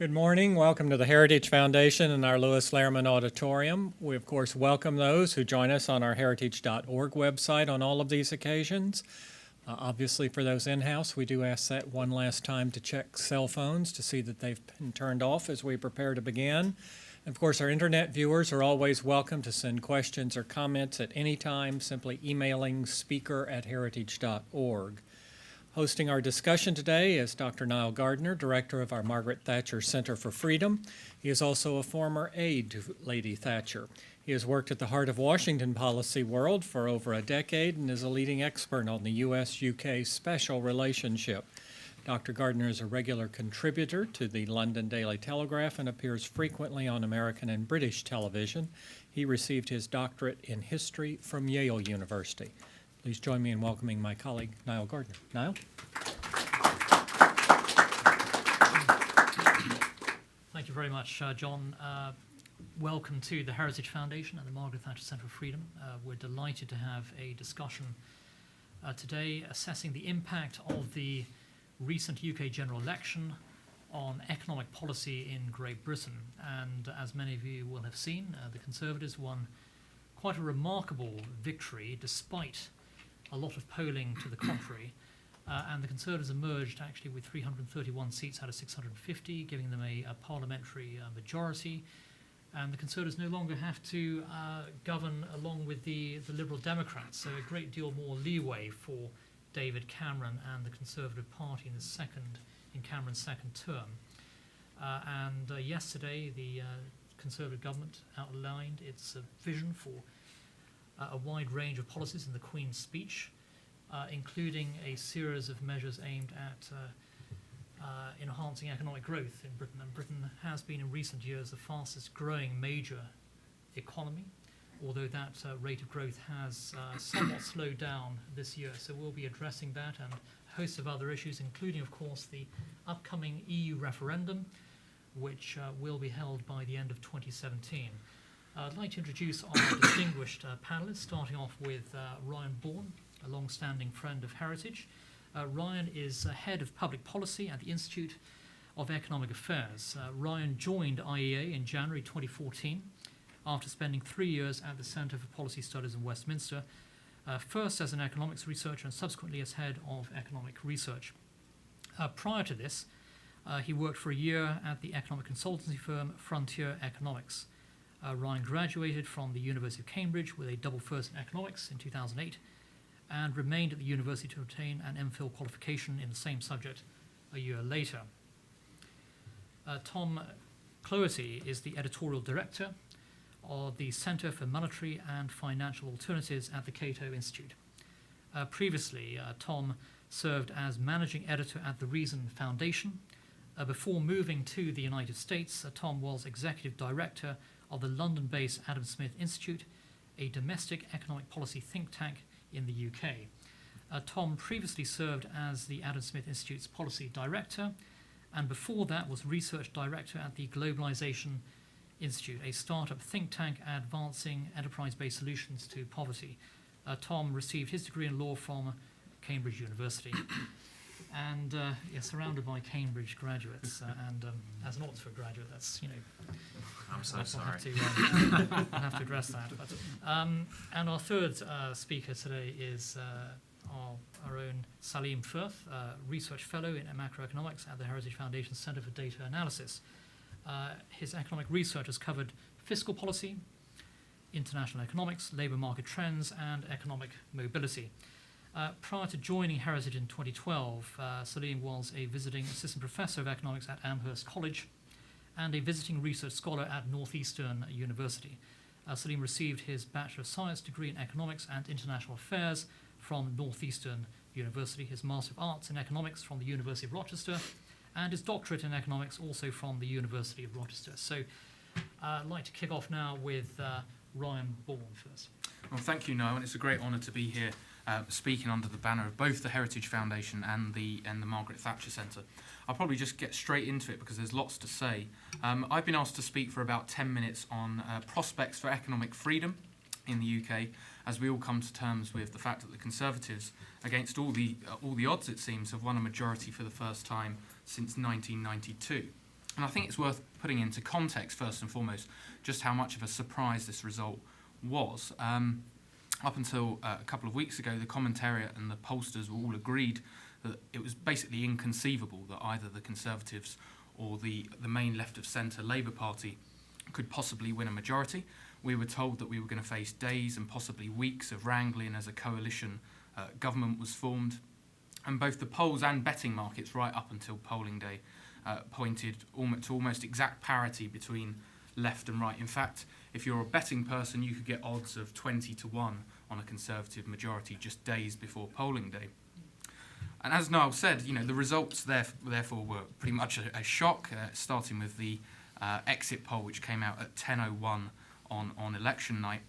Good morning. Welcome to the Heritage Foundation and our Lewis Lehrman Auditorium. We, of course, welcome those who join us on our heritage.org website on all of these occasions. Obviously, for those in-house, we do ask that one last time to check cell phones to see that they've been turned off as we prepare to begin. And of course, our internet viewers are always welcome to send questions or comments at any time, simply emailing speaker@heritage.org. Hosting our discussion today is Dr. Niall Gardner, director of our Margaret Thatcher Center for Freedom. He is also a former aide to Lady Thatcher. He has worked at the Heart of Washington policy world for over a decade and is a leading expert on the U.S.-UK special relationship. Dr. Gardner is a regular contributor to the London Daily Telegraph and appears frequently on American and British television. He received his doctorate in history from Yale University. Please join me in welcoming my colleague, Niall Gardner. Niall? Thank you very much, John. Welcome to the Heritage Foundation and the Margaret Thatcher Center for Freedom. We're delighted to have a discussion today assessing the impact of the recent UK general election on economic policy in Great Britain. And as many of you will have seen, the Conservatives won quite a remarkable victory despite a lot of polling to the contrary, and the Conservatives emerged actually with 331 seats out of 650, giving them a parliamentary majority, and the Conservatives no longer have to govern along with the Liberal Democrats, so a great deal more leeway for David Cameron and the Conservative Party in Cameron's second term. Yesterday the Conservative government outlined its vision for a wide range of policies in the Queen's speech, including a series of measures aimed at enhancing economic growth in Britain. And Britain has been in recent years the fastest growing major economy, although that rate of growth has somewhat slowed down this year. So we'll be addressing that and a host of other issues, including, of course, the upcoming EU referendum, which will be held by the end of 2017. I'd like to introduce our distinguished panelists, starting off with Ryan Bourne, a long-standing friend of Heritage. Ryan is head of public policy at the Institute of Economic Affairs. Ryan joined IEA in January 2014 after spending 3 years at the Centre for Policy Studies in Westminster, first as an economics researcher and subsequently as head of economic research. Prior to this, he worked for a year at the economic consultancy firm Frontier Economics. Ryan graduated from the University of Cambridge with a double first in economics in 2008 and remained at the university to obtain an MPhil qualification in the same subject a year later. Tom Cloherty is the editorial director of the Centre for Monetary and Financial Alternatives at the Cato Institute. Previously, Tom served as managing editor at the Reason Foundation. Before moving to the United States, Tom was executive director of the London-based Adam Smith Institute, a domestic economic policy think tank in the UK. Tom previously served as the Adam Smith Institute's policy director, and before that was research director at the Globalization Institute, a startup think tank advancing enterprise-based solutions to poverty. Tom received his degree in law from Cambridge University. And surrounded by Cambridge graduates, and as an Oxford graduate, that's, I'm so sorry. I'll have to address that. But, and our third speaker today is our own Salim Firth, research fellow in macroeconomics at the Heritage Foundation Center for Data Analysis. His economic research has covered fiscal policy, international economics, labour market trends, and economic mobility. Prior to joining Heritage in 2012, Salim was a visiting assistant professor of economics at Amherst College and a visiting research scholar at Northeastern University. Salim received his Bachelor of Science degree in Economics and International Affairs from Northeastern University, his Master of Arts in Economics from the University of Rochester, and his doctorate in Economics also from the University of Rochester. So I'd like to kick off now with Ryan Bourne first. Well, thank you, Niall, and it's a great honour to be here speaking under the banner of both the Heritage Foundation and the Margaret Thatcher Centre. I'll probably just get straight into it because there's lots to say. I've been asked to speak for about 10 minutes on prospects for economic freedom in the UK, as we all come to terms with the fact that the Conservatives, against all the odds it seems, have won a majority for the first time since 1992. And I think it's worth putting into context, first and foremost, just how much of a surprise this result was. Up until a couple of weeks ago, the commentariat and the pollsters were all agreed that it was basically inconceivable that either the Conservatives or the main left-of-centre Labour Party could possibly win a majority. We were told that we were going to face days and possibly weeks of wrangling as a coalition government was formed. And both the polls and betting markets right up until polling day pointed to almost exact parity between left and right. In fact, if you're a betting person, you could get odds of 20-1 on a Conservative majority just days before polling day. And as Niall said, the results therefore were pretty much a shock, starting with the exit poll, which came out at 10:01 on election night.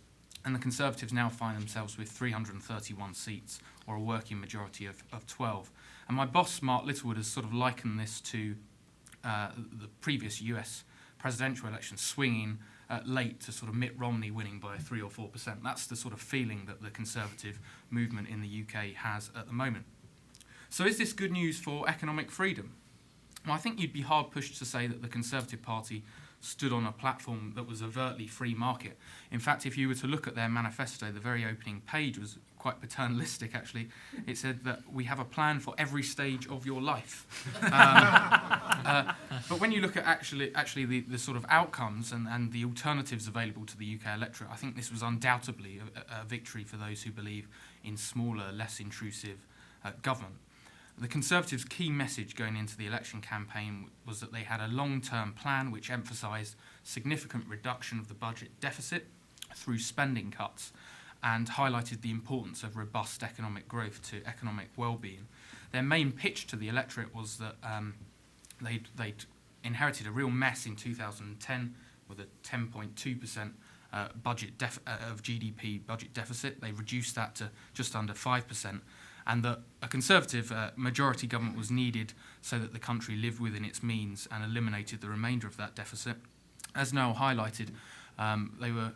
And the Conservatives now find themselves with 331 seats, or a working majority of 12. And my boss, Mark Littlewood, has sort of likened this to the previous US presidential election, swinging late to sort of Mitt Romney winning by 3 or 4%. That's the sort of feeling that the Conservative movement in the UK has at the moment. So is this good news for economic freedom? Well, I think you'd be hard-pushed to say that the Conservative Party stood on a platform that was overtly free market. In fact, if you were to look at their manifesto, the very opening page was quite paternalistic, actually. It said that we have a plan for every stage of your life. But when you look at actually the sort of outcomes and the alternatives available to the UK electorate, I think this was undoubtedly a victory for those who believe in smaller, less intrusive government. The Conservatives' key message going into the election campaign was that they had a long-term plan which emphasised significant reduction of the budget deficit through spending cuts and highlighted the importance of robust economic growth to economic well-being. Their main pitch to the electorate was that they'd inherited a real mess in 2010 with a 10.2% of GDP budget deficit. They reduced that to just under 5%. And that a Conservative majority government was needed so that the country lived within its means and eliminated the remainder of that deficit. As Noel highlighted, they were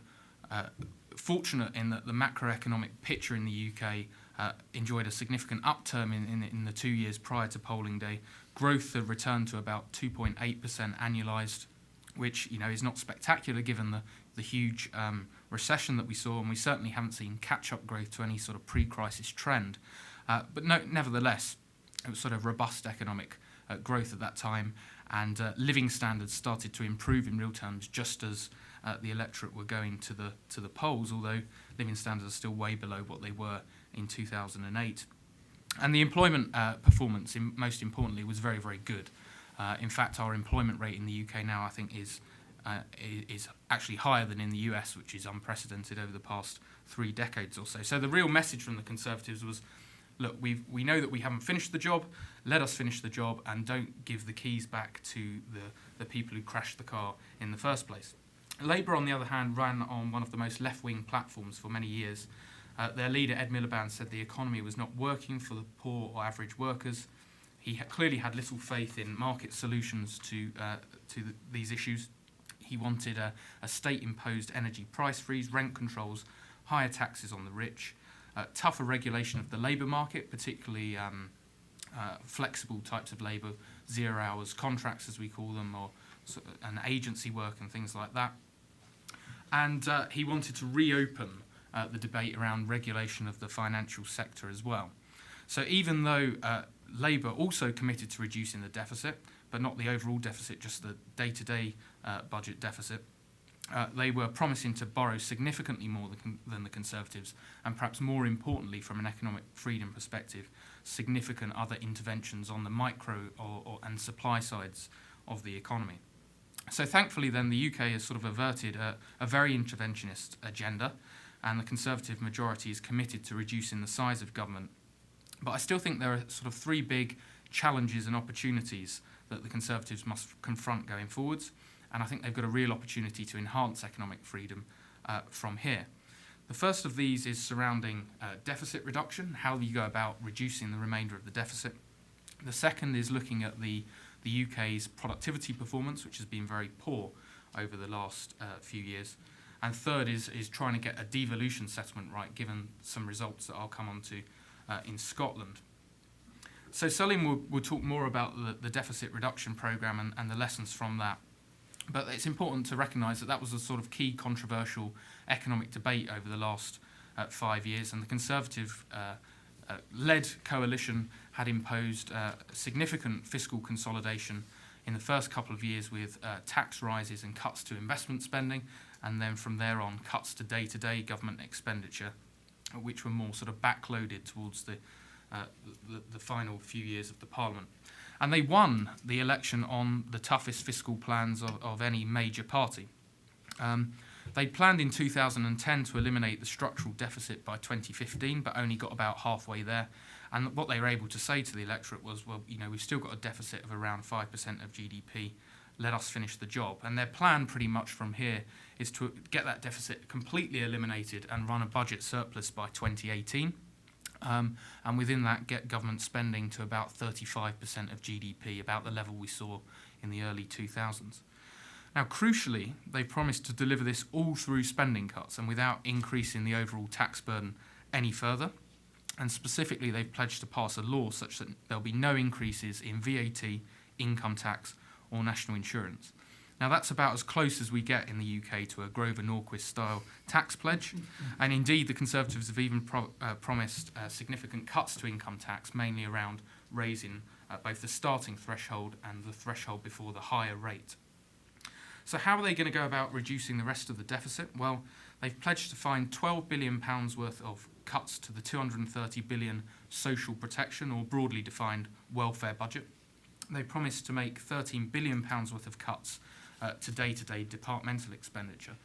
fortunate in that the macroeconomic picture in the UK enjoyed a significant upturn in the 2 years prior to polling day. Growth had returned to about 2.8% annualised, which is not spectacular given the huge recession that we saw, and we certainly haven't seen catch-up growth to any sort of pre-crisis trend. But nevertheless, it was sort of robust economic growth at that time, and living standards started to improve in real terms just as the electorate were going to the polls, although living standards are still way below what they were in 2008. And the employment performance, most importantly, was very, very good. In fact, our employment rate in the UK now, I think, is actually higher than in the US, which is unprecedented over the past 3 decades or so. So the real message from the Conservatives was, look, we know that we haven't finished the job, let us finish the job and don't give the keys back to the people who crashed the car in the first place. Labour, on the other hand, ran on one of the most left-wing platforms for many years. Their leader, Ed Miliband, said the economy was not working for the poor or average workers. He clearly had little faith in market solutions to these issues. He wanted a state-imposed energy price freeze, rent controls, higher taxes on the rich, tougher regulation of the labour market, particularly flexible types of labour, 0 hours contracts as we call them, or an agency work and things like that. And he wanted to reopen the debate around regulation of the financial sector as well. So even though Labour also committed to reducing the deficit, but not the overall deficit, just the day-to-day budget deficit, they were promising to borrow significantly more than the Conservatives, and perhaps more importantly, from an economic freedom perspective, significant other interventions on the micro and supply sides of the economy. So thankfully then the UK has sort of averted a very interventionist agenda, and the Conservative majority is committed to reducing the size of government. But I still think there are sort of 3 big challenges and opportunities that the Conservatives must confront going forwards, and I think they've got a real opportunity to enhance economic freedom from here. The first of these is surrounding deficit reduction, how you go about reducing the remainder of the deficit. The second is looking at the UK's productivity performance, which has been very poor over the last few years. And third is trying to get a devolution settlement right, given some results that I'll come on to in Scotland. So Salim will talk more about the deficit reduction programme and the lessons from that. But it's important to recognise that was a sort of key controversial economic debate over the last 5 years, and the Conservative-led coalition had imposed significant fiscal consolidation in the first couple of years with tax rises and cuts to investment spending, and then from there on cuts to day-to-day government expenditure, which were more sort of backloaded towards the final few years of the Parliament. And they won the election on the toughest fiscal plans of any major party. They planned in 2010 to eliminate the structural deficit by 2015, but only got about halfway there. And what they were able to say to the electorate was, well, we've still got a deficit of around 5% of GDP. Let us finish the job. And their plan pretty much from here is to get that deficit completely eliminated and run a budget surplus by 2018. And within that, get government spending to about 35% of GDP, about the level we saw in the early 2000s. Now, crucially, they promised to deliver this all through spending cuts and without increasing the overall tax burden any further. And specifically, they've pledged to pass a law such that there'll be no increases in VAT, income tax, or national insurance. Now, that's about as close as we get in the UK to a Grover Norquist-style tax pledge. And indeed, the Conservatives have even promised significant cuts to income tax, mainly around raising both the starting threshold and the threshold before the higher rate. So how are they going to go about reducing the rest of the deficit? Well, they've pledged to find £12 billion worth of cuts to the £230 billion social protection, or broadly defined welfare budget. They promised to make £13 billion worth of cuts to day-to-day departmental expenditure.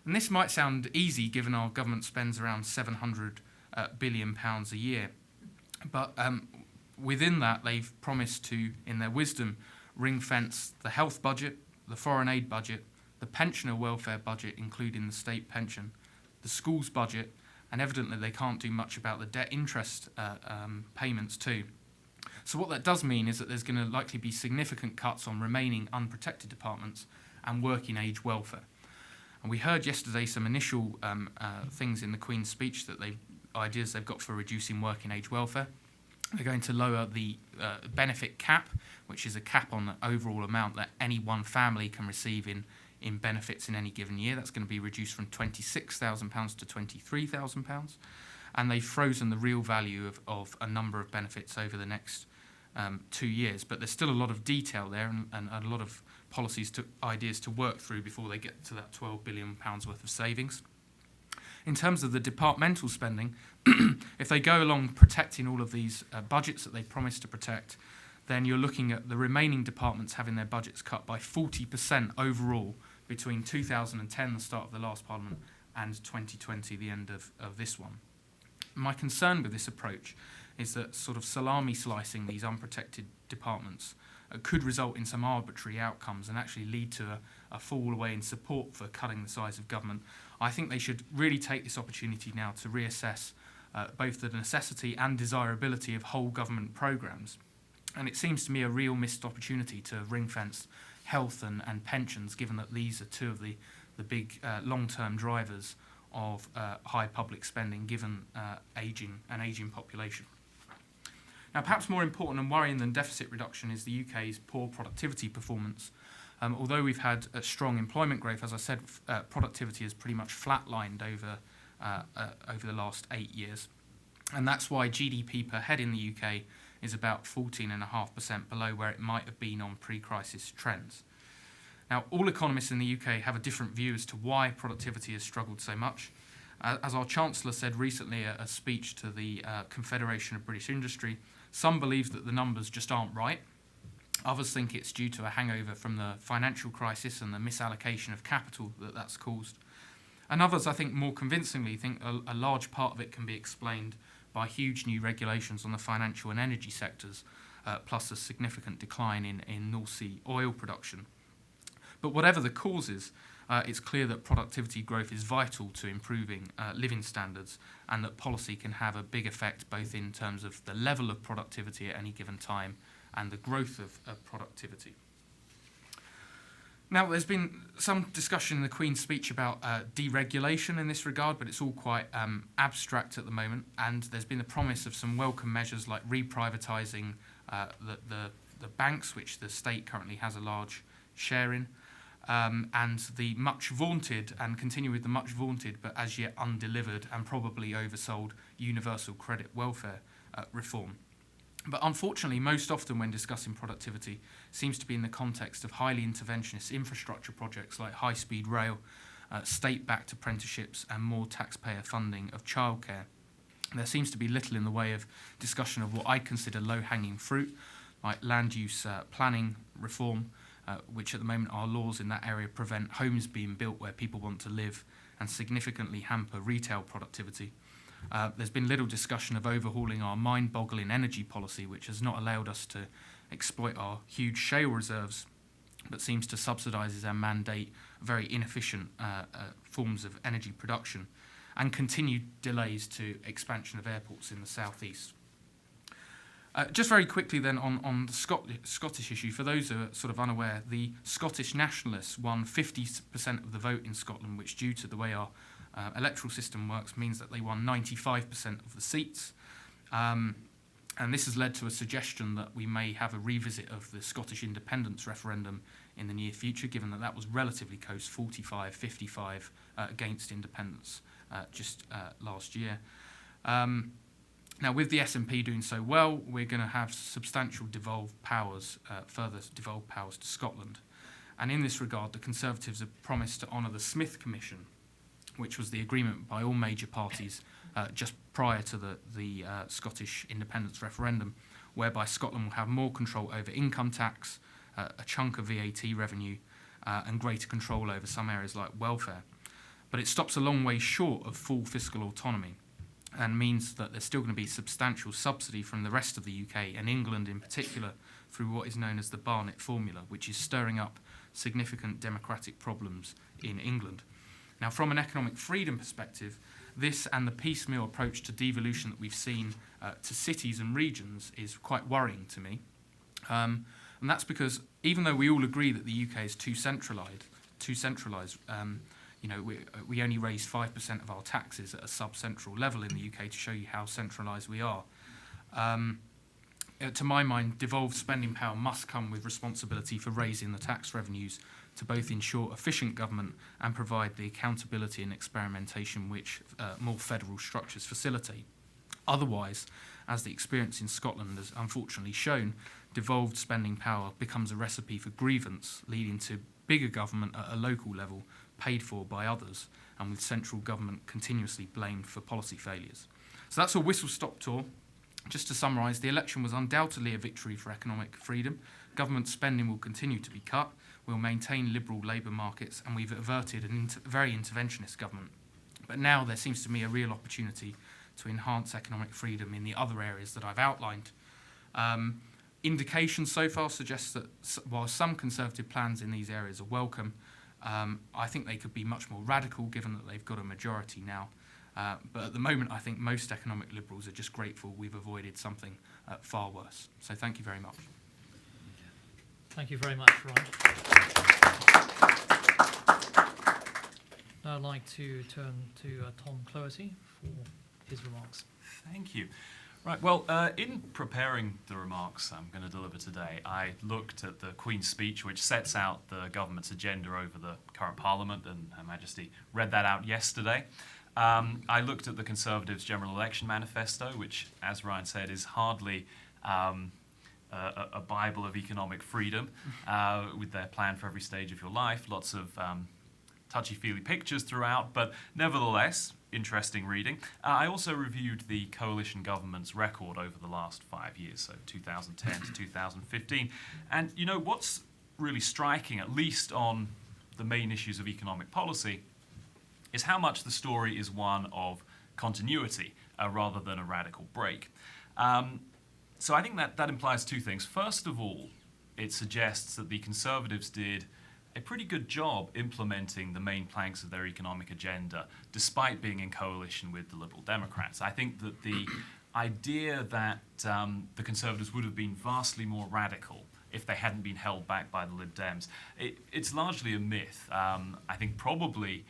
And this might sound easy given our government spends around £700 billion a year. But within that, they've promised to, in their wisdom, ring-fence the health budget, the foreign aid budget, the pensioner welfare budget, including the state pension, the schools budget, and evidently they can't do much about the debt interest payments too. So what that does mean is that there's going to likely be significant cuts on remaining unprotected departments and working age welfare. And we heard yesterday some initial things in the Queen's speech that ideas they've got for reducing working age welfare. They're going to lower the benefit cap, which is a cap on the overall amount that any one family can receive in benefits in any given year. That's going to be reduced from £26,000 to £23,000. And they've frozen the real value of a number of benefits over the next 2 years. But there's still a lot of detail there and a lot of ideas to work through before they get to that £12 billion worth of savings. In terms of the departmental spending, if they go along protecting all of these budgets that they promised to protect, then you're looking at the remaining departments having their budgets cut by 40% overall between 2010, the start of the last Parliament, and 2020, the end of this one. My concern with this approach is that sort of salami slicing these unprotected departments could result in some arbitrary outcomes and actually lead to a fall away in support for cutting the size of government. I think they should really take this opportunity now to reassess both the necessity and desirability of whole government programmes. And it seems to me a real missed opportunity to ring-fence health and pensions, given that these are two of the big long-term drivers of high public spending, given an ageing population. Now, perhaps more important and worrying than deficit reduction is the UK's poor productivity performance. Although we've had a strong employment growth, as I said, productivity has pretty much flatlined over the last 8 years. And that's why GDP per head in the UK is about 14.5% below where it might have been on pre-crisis trends. Now, all economists in the UK have a different view as to why productivity has struggled so much. As our Chancellor said recently at a speech to the Confederation of British Industry, some believe that the numbers just aren't right. Others think it's due to a hangover from the financial crisis and the misallocation of capital that's caused. And others, I think, more convincingly think a large part of it can be explained by huge new regulations on the financial and energy sectors, plus a significant decline in North Sea oil production. But whatever the causes, it's clear that productivity growth is vital to improving living standards, and that policy can have a big effect both in terms of the level of productivity at any given time and the growth of productivity. Now, there's been some discussion in the Queen's speech about deregulation in this regard, but it's all quite abstract at the moment. And there's been the promise of some welcome measures like reprivatising the banks, which the state currently has a large share in, and the much vaunted, and continue with the much vaunted but as yet undelivered and probably oversold universal credit welfare reform. But unfortunately, most often when discussing productivity, seems to be in the context of highly interventionist infrastructure projects like high-speed rail, state-backed apprenticeships, and more taxpayer funding of childcare. There seems to be little in the way of discussion of what I consider low-hanging fruit, like land use planning reform, which at the moment our laws in that area prevent homes being built where people want to live and significantly hamper retail productivity. There's been little discussion of overhauling our mind-boggling energy policy, which has not allowed us to exploit our huge shale reserves, but seems to subsidise and mandate very inefficient forms of energy production, and continued delays to expansion of airports in the southeast. Just very quickly then on the Scottish issue, for those who are sort of unaware, the Scottish Nationalists won 50% of the vote in Scotland, which, due to the way our electoral system works, means that they won 95% of the seats. And this has led to a suggestion that we may have a revisit of the Scottish independence referendum in the near future, given that that was relatively close, 45-55 against independence just last year. Now, with the SNP doing so well, we're going to have substantial devolved powers, further devolved powers to Scotland. And in this regard, the Conservatives have promised to honour the Smith Commission, which was the agreement by all major parties just prior to the Scottish independence referendum, whereby Scotland will have more control over income tax, a chunk of VAT revenue, and greater control over some areas like welfare. But it stops a long way short of full fiscal autonomy, and means that there's still going to be substantial subsidy from the rest of the UK, and England in particular, through what is known as the Barnett Formula, which is stirring up significant democratic problems in England. Now, from an economic freedom perspective, this and the piecemeal approach to devolution that we've seen to cities and regions is quite worrying to me. And that's because even though we all agree that the UK is too centralised, we only raise 5% of our taxes at a sub-central level in the UK to show you how centralised we are. To my mind, devolved spending power must come with responsibility for raising the tax revenues to both ensure efficient government and provide the accountability and experimentation which more federal structures facilitate. Otherwise, as the experience in Scotland has unfortunately shown, devolved spending power becomes a recipe for grievance, leading to bigger government at a local level paid for by others, and with central government continuously blamed for policy failures. So that's a whistle-stop tour. Just to summarise, the election was undoubtedly a victory for economic freedom. Government spending will continue to be cut. We'll maintain liberal labour markets, and we've averted a very interventionist government. But now there seems to me a real opportunity to enhance economic freedom in the other areas that I've outlined. Indications so far suggest that while some Conservative plans in these areas are welcome, I think they could be much more radical given that they've got a majority now. But at the moment, I think most economic liberals are just grateful we've avoided something far worse. So thank you very much. Thank you very much, Ryan. Now I'd like to turn to Tom Cloherty for his remarks. Thank you. Right, well, in preparing the remarks I'm going to deliver today, I looked at the Queen's speech, which sets out the government's agenda over the current Parliament, and Her Majesty read that out yesterday. I looked at the Conservatives' General Election Manifesto, which, as Ryan said, is hardly a Bible of economic freedom, with their plan for every stage of your life. Lots of touchy-feely pictures throughout, but nevertheless, interesting reading. I also reviewed the coalition government's record over the last 5 years, so 2010 to 2015. And, you know, what's really striking, at least on the main issues of economic policy, is how much the story is one of continuity rather than a radical break. So I think that implies two things. First of all, it suggests that the Conservatives did a pretty good job implementing the main planks of their economic agenda, despite being in coalition with the Liberal Democrats. I think that the idea that the Conservatives would have been vastly more radical if they hadn't been held back by the Lib Dems. It's largely a myth. I think probably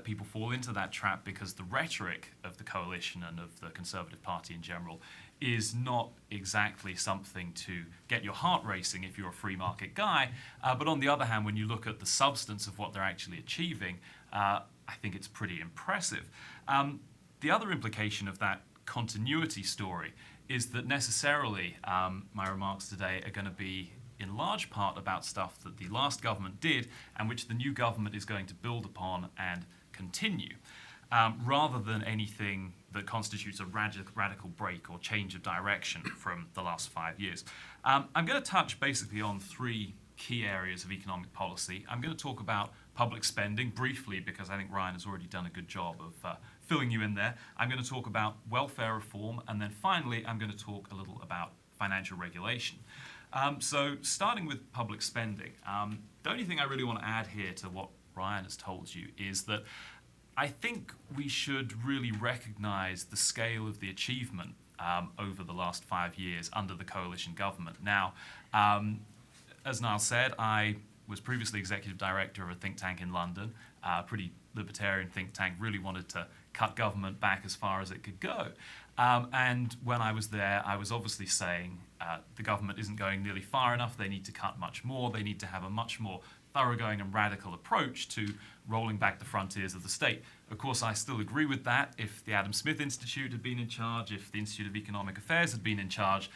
people fall into that trap because the rhetoric of the coalition and of the Conservative Party in general is not exactly something to get your heart racing if you're a free market guy. But on the other hand, when you look at the substance of what they're actually achieving, I think it's pretty impressive. The other implication of that continuity story is that necessarily my remarks today are going to be in large part about stuff that the last government did and which the new government is going to build upon and continue, rather than anything that constitutes a radical break or change of direction from the last 5 years. I'm going to touch basically on three key areas of economic policy. I'm going to talk about public spending briefly because I think Ryan has already done a good job of filling you in there. I'm going to talk about welfare reform, and then finally I'm going to talk a little about financial regulation. So starting with public spending, the only thing I really want to add here to what Ryan has told you is that I think we should really recognize the scale of the achievement over the last 5 years under the coalition government. Now, as Niall said, I was previously executive director of a think tank in London, a pretty libertarian think tank, really wanted to cut government back as far as it could go. And when I was there, I was obviously saying the government isn't going nearly far enough, they need to cut much more, they need to have a much more thoroughgoing and radical approach to rolling back the frontiers of the state. Of course, I still agree with that. If the Adam Smith Institute had been in charge, if the Institute of Economic Affairs had been in charge,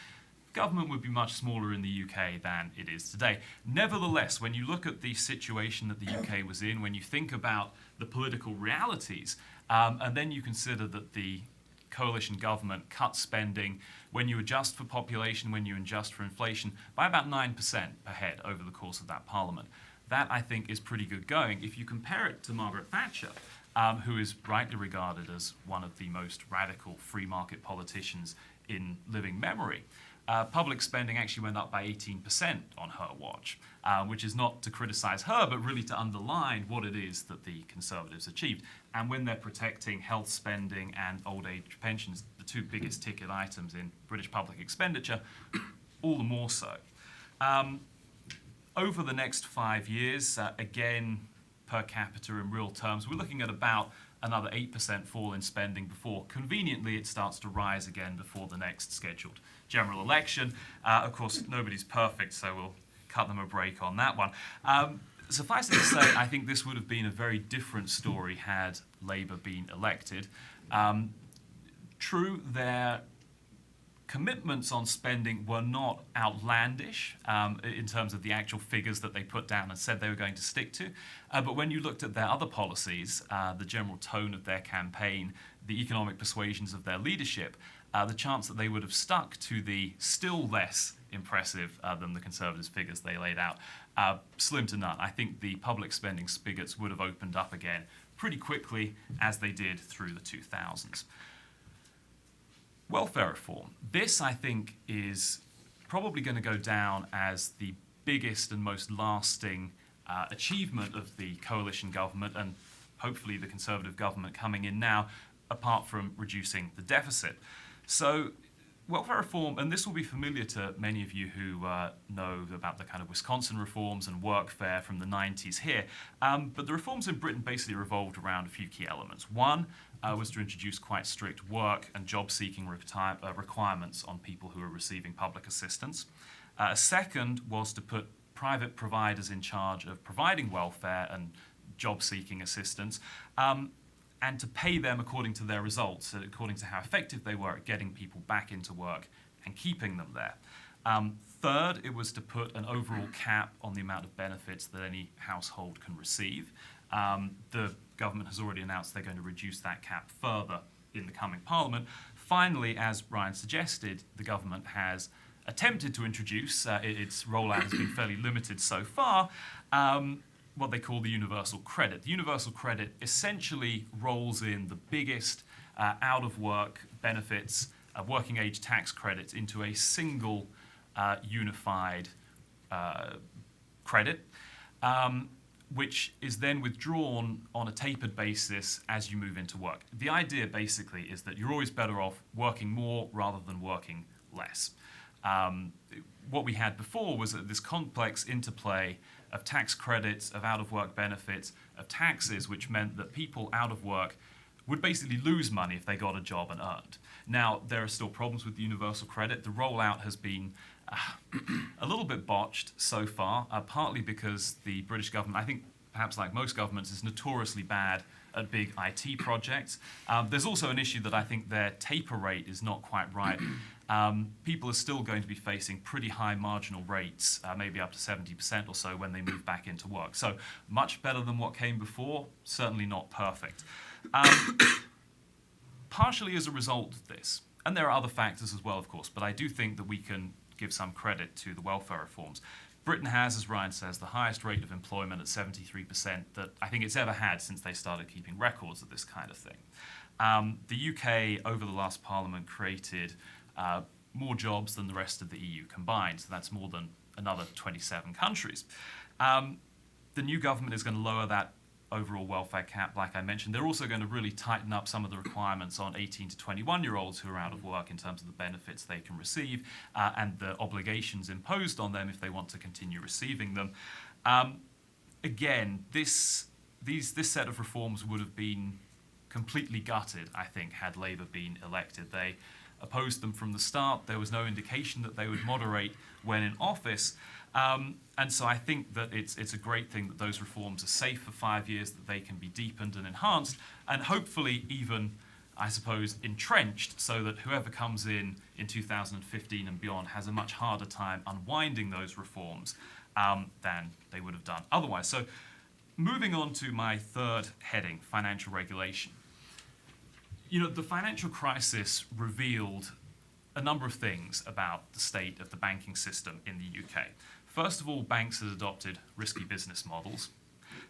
government would be much smaller in the UK than it is today. Nevertheless, when you look at the situation that the UK was in, when you think about the political realities, and then you consider that the coalition government cut spending, when you adjust for population, when you adjust for inflation, by about 9% per head over the course of that parliament. That, I think, is pretty good going. If you compare it to Margaret Thatcher, who is rightly regarded as one of the most radical free market politicians in living memory, public spending actually went up by 18% on her watch, which is not to criticize her, but really to underline what it is that the Conservatives achieved. And when they're protecting health spending and old age pensions, the two biggest ticket items in British public expenditure, all the more so. Over the next 5 years, again, per capita in real terms, we're looking at about another 8% fall in spending before, conveniently, it starts to rise again before the next scheduled general election. Of course, nobody's perfect, so we'll cut them a break on that one. Suffice it to say, I think this would have been a very different story had Labour been elected. True, their commitments on spending were not outlandish in terms of the actual figures that they put down and said they were going to stick to. But when you looked at their other policies, the general tone of their campaign, the economic persuasions of their leadership, the chance that they would have stuck to the still less impressive than the Conservatives' figures they laid out, slim to none. I think the public spending spigots would have opened up again pretty quickly, as they did through the 2000s. Welfare reform. This, I think, is probably going to go down as the biggest and most lasting achievement of the coalition government and hopefully the Conservative government coming in now, apart from reducing the deficit. So welfare reform, and this will be familiar to many of you who know about the kind of Wisconsin reforms and workfare from the 90s here, but the reforms in Britain basically revolved around a few key elements. One was to introduce quite strict work and job-seeking requirements on people who are receiving public assistance. A second was to put private providers in charge of providing welfare and job-seeking assistance, and to pay them according to their results, according to how effective they were at getting people back into work and keeping them there. Third, it was to put an overall cap on the amount of benefits that any household can receive. The government has already announced they're going to reduce that cap further in the coming Parliament. Finally, as Ryan suggested, the government has attempted to introduce, its rollout has been fairly limited so far, what they call the universal credit. The universal credit essentially rolls in the biggest out-of-work benefits, working age tax credits into a single unified credit, which is then withdrawn on a tapered basis as you move into work. The idea basically is that you're always better off working more rather than working less. What we had before was this complex interplay of tax credits, of out-of-work benefits, of taxes, which meant that people out of work would basically lose money if they got a job and earned. Now, there are still problems with the universal credit. The rollout has been a little bit botched so far, partly because the British government, I think perhaps like most governments, is notoriously bad at big IT projects. There's also an issue that I think their taper rate is not quite right. People are still going to be facing pretty high marginal rates, maybe up to 70% or so when they move back into work. So much better than what came before, certainly not perfect. Partially as a result of this, and there are other factors as well, of course, but I do think that we can give some credit to the welfare reforms. Britain has, as Ryan says, the highest rate of employment at 73% that I think it's ever had since they started keeping records of this kind of thing. The UK, over the last Parliament, created more jobs than the rest of the EU combined, so that's more than another 27 countries. The new government is going to lower that overall welfare cap, like I mentioned. They're also going to really tighten up some of the requirements on 18 to 21-year-olds who are out of work in terms of the benefits they can receive and the obligations imposed on them if they want to continue receiving them. Again, this set of reforms would have been completely gutted, I think, had Labour been elected. They opposed them from the start. There was no indication that they would moderate when in office. And so I think that it's a great thing that those reforms are safe for 5 years, that they can be deepened and enhanced, and hopefully even, I suppose, entrenched, so that whoever comes in 2015 and beyond has a much harder time unwinding those reforms than they would have done otherwise. So moving on to my third heading, financial regulation. You know, the financial crisis revealed a number of things about the state of the banking system in the UK. First of all, banks had adopted risky business models.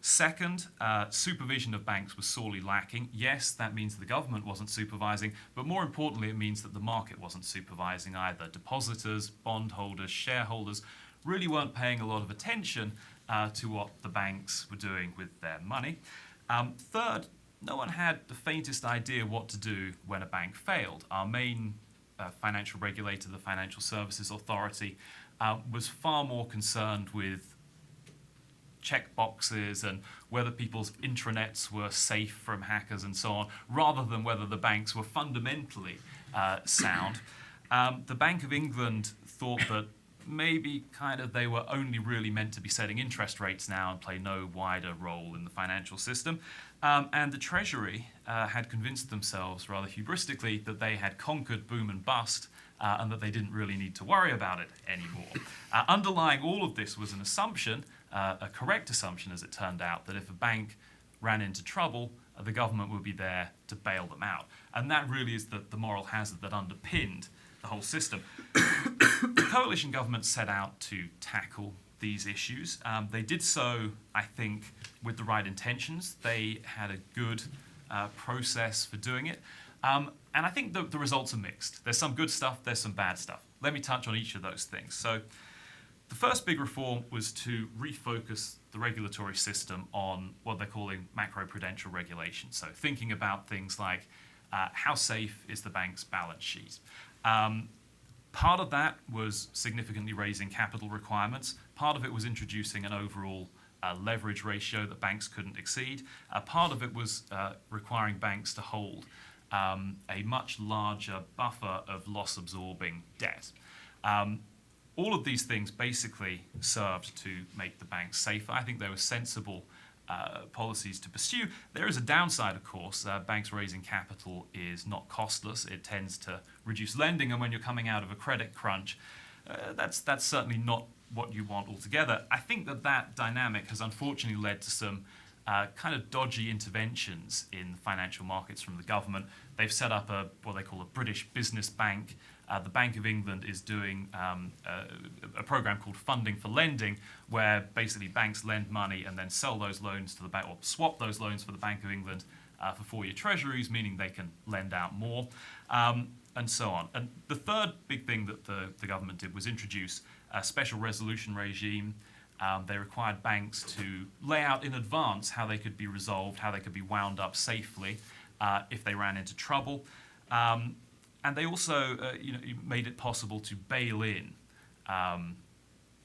Second, supervision of banks was sorely lacking. Yes, that means the government wasn't supervising, but more importantly, it means that the market wasn't supervising either. Depositors, bondholders, shareholders really weren't paying a lot of attention to what the banks were doing with their money. Third, no one had the faintest idea what to do when a bank failed. Our main financial regulator, the Financial Services Authority, was far more concerned with check boxes and whether people's intranets were safe from hackers and so on, rather than whether the banks were fundamentally sound. The Bank of England thought that maybe they were only really meant to be setting interest rates now and play no wider role in the financial system. And the Treasury had convinced themselves rather hubristically that they had conquered boom and bust and that they didn't really need to worry about it anymore. Underlying all of this was an assumption, a correct assumption as it turned out, that if a bank ran into trouble, the government would be there to bail them out. And that really is the moral hazard that underpinned the whole system. The coalition government set out to tackle these issues. They did so, I think, with the right intentions. They had a good process for doing it. And I think the results are mixed. There's some good stuff, there's some bad stuff. Let me touch on each of those things. So the first big reform was to refocus the regulatory system on what they're calling macro-prudential regulation. So thinking about things like how safe is the bank's balance sheet. Part of that was significantly raising capital requirements. Part of it was introducing an overall leverage ratio that banks couldn't exceed. Part of it was requiring banks to hold a much larger buffer of loss-absorbing debt. All of these things basically served to make the banks safer. I think they were sensible policies to pursue. There is a downside, of course. Banks raising capital is not costless. It tends to reduce lending, and when you're coming out of a credit crunch, that's certainly not what you want altogether. I think that dynamic has unfortunately led to some kind of dodgy interventions in financial markets from the government. They've set up what they call a British business bank. The Bank of England is doing a program called Funding for Lending, where basically banks lend money and then sell those loans to the bank, or swap those loans for the Bank of England for 4-year treasuries, meaning they can lend out more, and so on. And the third big thing that the government did was introduce a special resolution regime. They required banks to lay out in advance how they could be resolved, how they could be wound up safely if they ran into trouble. And they also made it possible to bail in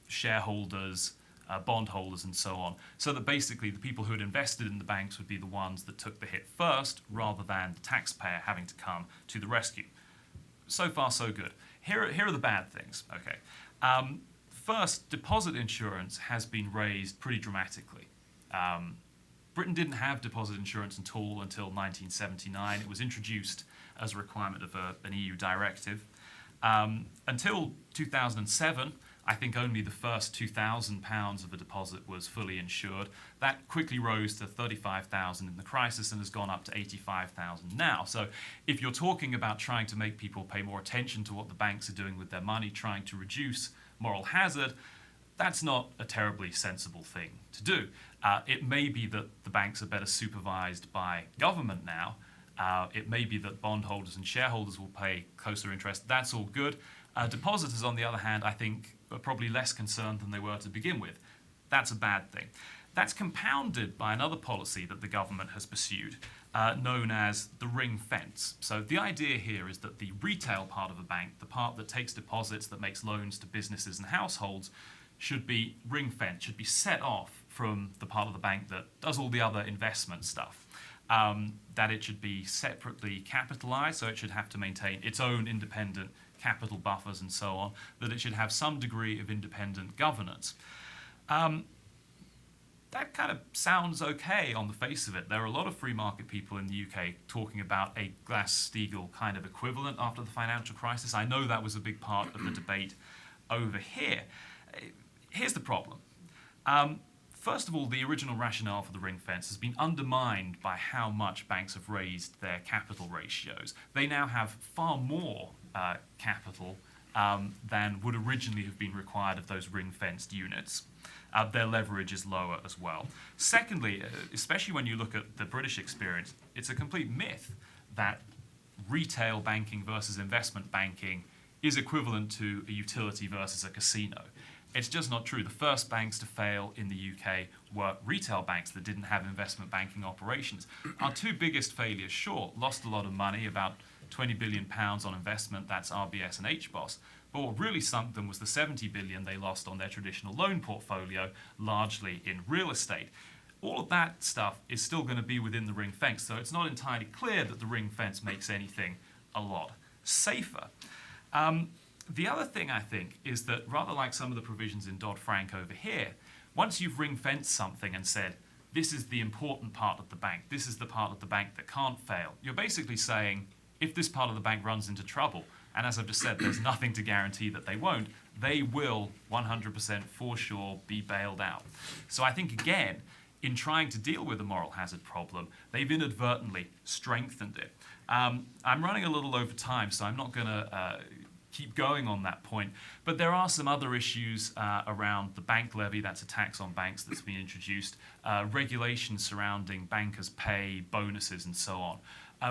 shareholders, bondholders, and so on, so that basically the people who had invested in the banks would be the ones that took the hit first, rather than the taxpayer having to come to the rescue. So far, so good. Here are the bad things. Okay. First, deposit insurance has been raised pretty dramatically. Britain didn't have deposit insurance at all until 1979. It was introduced as a requirement of an EU directive. Until 2007, I think only the first £2,000 of a deposit was fully insured. That quickly rose to 35,000 in the crisis and has gone up to 85,000 now. So if you're talking about trying to make people pay more attention to what the banks are doing with their money, trying to reduce moral hazard, that's not a terribly sensible thing to do. It may be that the banks are better supervised by government now. It may be that bondholders and shareholders will pay closer interest. That's all good. Depositors, on the other hand, I think are probably less concerned than they were to begin with. That's a bad thing. That's compounded by another policy that the government has pursued, known as the ring fence. So the idea here is that the retail part of a bank, the part that takes deposits, that makes loans to businesses and households, should be ring fenced, should be set off from the part of the bank that does all the other investment stuff. That it should be separately capitalized, so it should have to maintain its own independent capital buffers and so on, that it should have some degree of independent governance. That kind of sounds okay on the face of it. There are a lot of free market people in the UK talking about a Glass-Steagall kind of equivalent after the financial crisis. I know that was a big part of the debate over here. Here's the problem. First of all, the original rationale for the ring fence has been undermined by how much banks have raised their capital ratios. They now have far more capital than would originally have been required of those ring-fenced units. Their leverage is lower as well. Secondly, especially when you look at the British experience, it's a complete myth that retail banking versus investment banking is equivalent to a utility versus a casino. It's just not true. The first banks to fail in the UK were retail banks that didn't have investment banking operations. Our two biggest failures, sure, lost a lot of money, about £20 billion on investment, that's RBS and HBOS. But what really sunk them was the $70 billion they lost on their traditional loan portfolio, largely in real estate. All of that stuff is still going to be within the ring fence, so it's not entirely clear that the ring fence makes anything a lot safer. The other thing, I think, is that rather like some of the provisions in Dodd-Frank over here, once you've ring-fenced something and said, this is the important part of the bank, this is the part of the bank that can't fail, you're basically saying, if this part of the bank runs into trouble, and as I've just said, there's nothing to guarantee that they won't, they will 100% for sure be bailed out. So I think, again, in trying to deal with the moral hazard problem, they've inadvertently strengthened it. I'm running a little over time, so I'm not going to keep going on that point. But there are some other issues around the bank levy, that's a tax on banks that's been introduced, regulations surrounding bankers' pay, bonuses, and so on,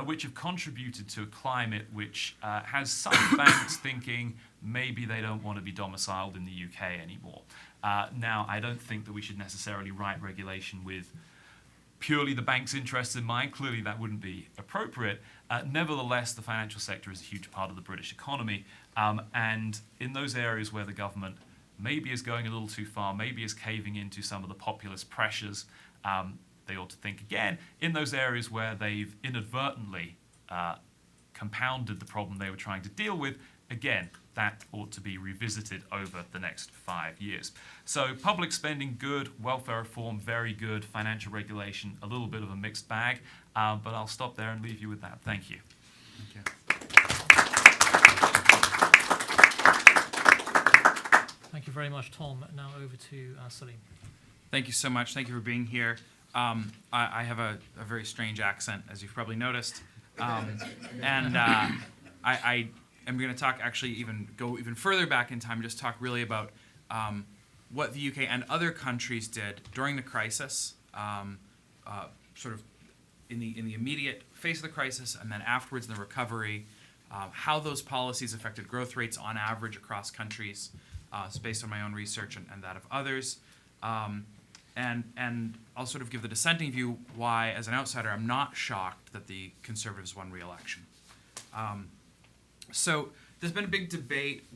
which have contributed to a climate which has some banks thinking maybe they don't want to be domiciled in the UK anymore. Now, I don't think that we should necessarily write regulation with purely the bank's interests in mind. Clearly, that wouldn't be appropriate. Nevertheless, the financial sector is a huge part of the British economy. And in those areas where the government maybe is going a little too far, maybe is caving into some of the populist pressures, they ought to think again. In those areas where they've inadvertently compounded the problem they were trying to deal with, again, that ought to be revisited over the next 5 years. So public spending, good. Welfare reform, very good. Financial regulation, a little bit of a mixed bag. But I'll stop there and leave you with that. Thank you. Thank you. Thank you very much, Tom. Now over to Salim. Thank you so much. Thank you for being here. I have a very strange accent, as you've probably noticed. I am going to talk, actually go even further back in time, just talk really about what the UK and other countries did during the crisis, sort of in the immediate face of the crisis, and then afterwards in the recovery, how those policies affected growth rates on average across countries. It's based on my own research and that of others. And I'll sort of give the dissenting view why, as an outsider, I'm not shocked that the Conservatives won re-election. So there's been a big debate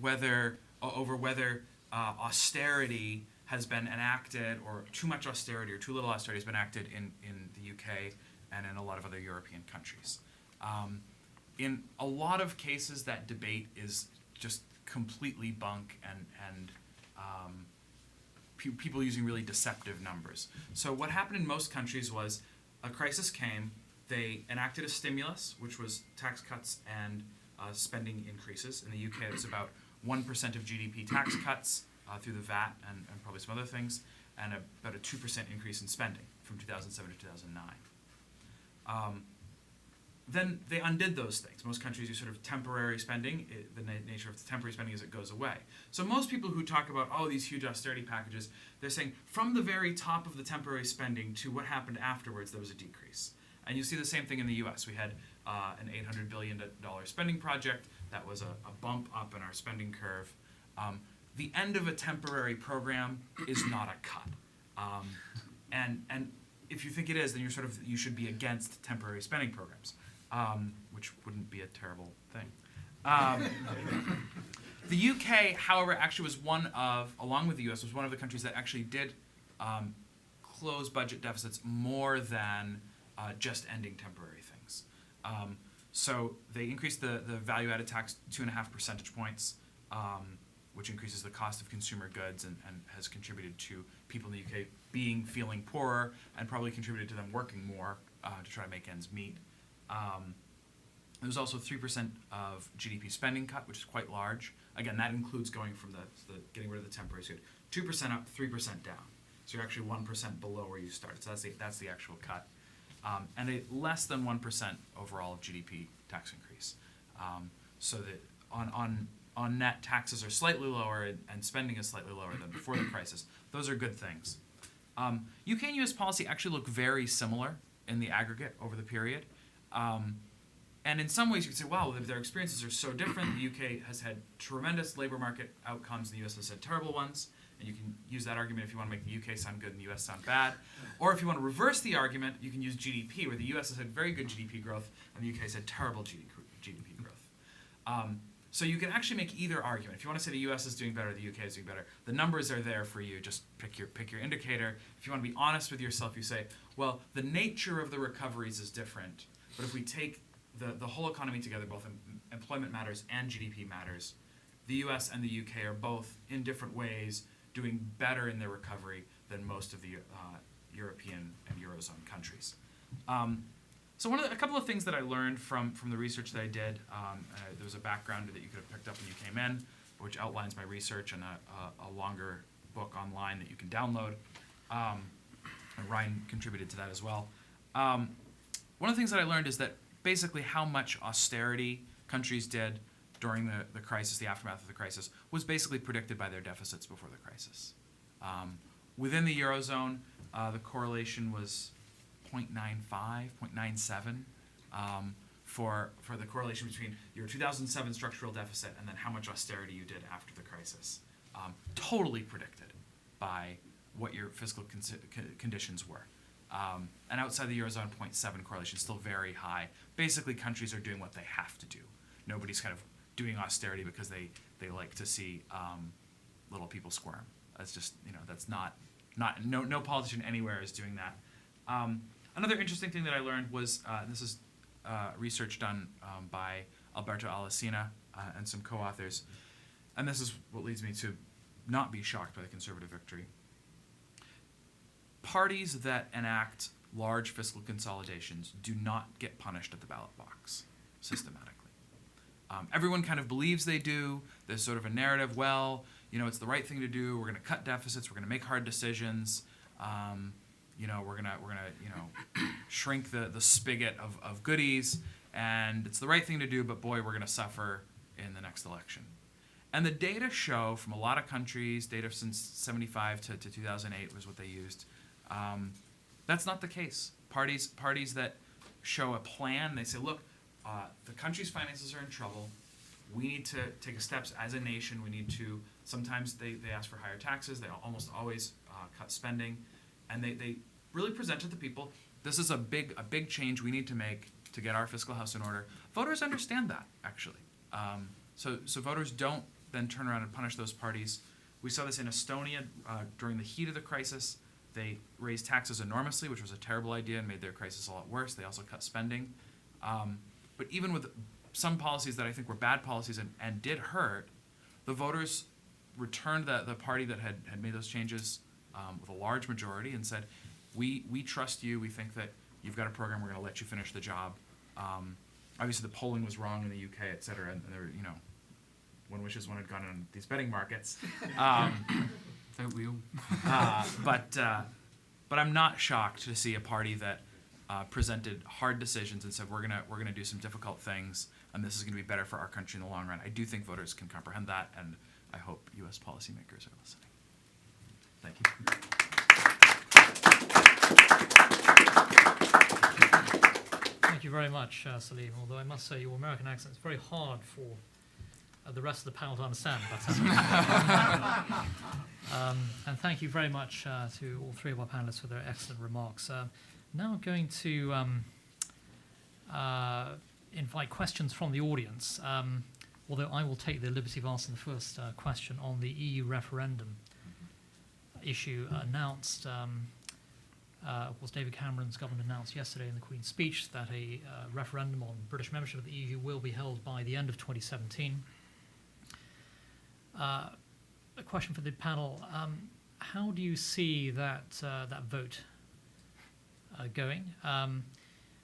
over whether austerity has been enacted, or too much austerity or too little austerity has been enacted in the UK and in a lot of other European countries. In a lot of cases, that debate is just completely bunk and people using really deceptive numbers. So what happened in most countries was a crisis came, they enacted a stimulus, which was tax cuts and spending increases. In the UK, it was about 1% of GDP tax cuts through the VAT and probably some other things, and about a 2% increase in spending from 2007 to 2009. Then they undid those things. Most countries do sort of temporary spending. The nature of the temporary spending is it goes away. So most people who talk about, these huge austerity packages, they're saying from the very top of the temporary spending to what happened afterwards, there was a decrease. And you see the same thing in the US. We had an $800 billion spending project. That was a bump up in our spending curve. The end of a temporary program is not a cut. And if you think it is, then you should be against temporary spending programs. Which wouldn't be a terrible thing. The UK, however, actually was along with the US, was one of the countries that actually did close budget deficits more than just ending temporary things. So they increased the value-added tax 2.5 percentage points, which increases the cost of consumer goods and has contributed to people in the UK feeling poorer, and probably contributed to them working more to try to make ends meet. There was also 3% of GDP spending cut, which is quite large. Again, that includes going from the getting rid of the temporary. So 2% up, 3% down. So you're actually 1% below where you started. So that's the actual cut. And a less than 1% overall of GDP tax increase. So that on net, taxes are slightly lower and spending is slightly lower than before the crisis. Those are good things. UK and US policy actually look very similar in the aggregate over the period. And in some ways you could say, wow, their experiences are so different. The UK has had tremendous labor market outcomes, and the US has had terrible ones. And you can use that argument if you want to make the UK sound good and the US sound bad. Or if you want to reverse the argument, you can use GDP, where the US has had very good GDP growth and the UK has had terrible GDP growth. So you can actually make either argument. If you want to say the US is doing better, the UK is doing better, the numbers are there for you. Just pick your indicator. If you want to be honest with yourself, you say, well, the nature of the recoveries is different. But if we take the whole economy together, both employment matters and GDP matters, the US and the UK are both, in different ways, doing better in their recovery than most of the European and Eurozone countries. So a couple of things that I learned from the research that I did, there was a background that you could have picked up when you came in, which outlines my research, and a longer book online that you can download. And Ryan contributed to that as well. One of the things that I learned is that basically how much austerity countries did during the crisis, the aftermath of the crisis, was basically predicted by their deficits before the crisis. Within the Eurozone, the correlation was 0.95, 0.97 for the correlation between your 2007 structural deficit and then how much austerity you did after the crisis. Totally predicted by what your fiscal conditions were. And outside the Eurozone, 0.7 correlation, still very high. Basically, countries are doing what they have to do. Nobody's kind of doing austerity because they like to see little people squirm. That's just, that's no politician anywhere is doing that. Another interesting thing that I learned was, this is research done by Alberto Alesina and some co-authors, and this is what leads me to not be shocked by the Conservative victory. Parties that enact large fiscal consolidations do not get punished at the ballot box systematically. Everyone kind of believes they do. There's sort of a narrative, well, it's the right thing to do. We're going to cut deficits. We're going to make hard decisions. We're gonna shrink the spigot of goodies, and it's the right thing to do, but boy, we're gonna suffer in the next election. And the data show from a lot of countries, data since 1975 to 2008 was what they used. That's not the case. Parties that show a plan, they say, look, the country's finances are in trouble. We need to take steps as a nation. We need to, sometimes they ask for higher taxes. They almost always cut spending. And they really present to the people, this is a big change we need to make to get our fiscal house in order. Voters understand that, actually. So voters don't then turn around and punish those parties. We saw this in Estonia during the heat of the crisis. They raised taxes enormously, which was a terrible idea and made their crisis a lot worse. They also cut spending. But even with some policies that I think were bad policies and did hurt, the voters returned the party that had made those changes with a large majority and said, we trust you. We think that you've got a program. We're going to let you finish the job. Obviously, the polling was wrong in the UK, et cetera, and there, one wishes one had gone on these betting markets. Don't we all? But I'm not shocked to see a party that presented hard decisions and said we're gonna do some difficult things, and this is gonna be better for our country in the long run. I do think voters can comprehend that, and I hope U.S. policymakers are listening. Thank you. Thank you very much, Salim, although I must say your American accent is very hard for the rest of the panel to understand. But, and thank you very much to all three of our panelists for their excellent remarks. Now I'm going to invite questions from the audience, although I will take the liberty of asking the first question on the EU referendum issue announced. Of course, David Cameron's government announced yesterday in the Queen's speech that a referendum on British membership of the EU will be held by the end of 2017. A question for the panel: how do you see that vote going?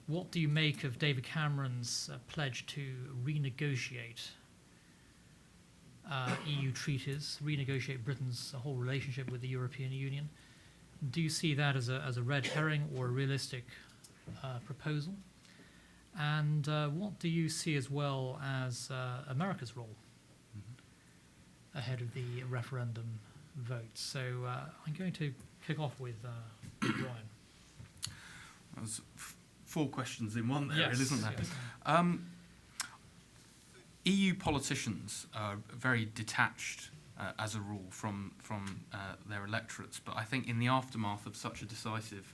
What do you make of David Cameron's pledge to renegotiate EU treaties, renegotiate Britain's whole relationship with the European Union? Do you see that as a red herring or a realistic proposal? And what do you see as well as America's role ahead of the referendum vote? So I'm going to kick off with Brian. There's 4 questions in one there, Yes, isn't there? yes. EU politicians are very detached, as a rule, from their electorates. But I think in the aftermath of such a decisive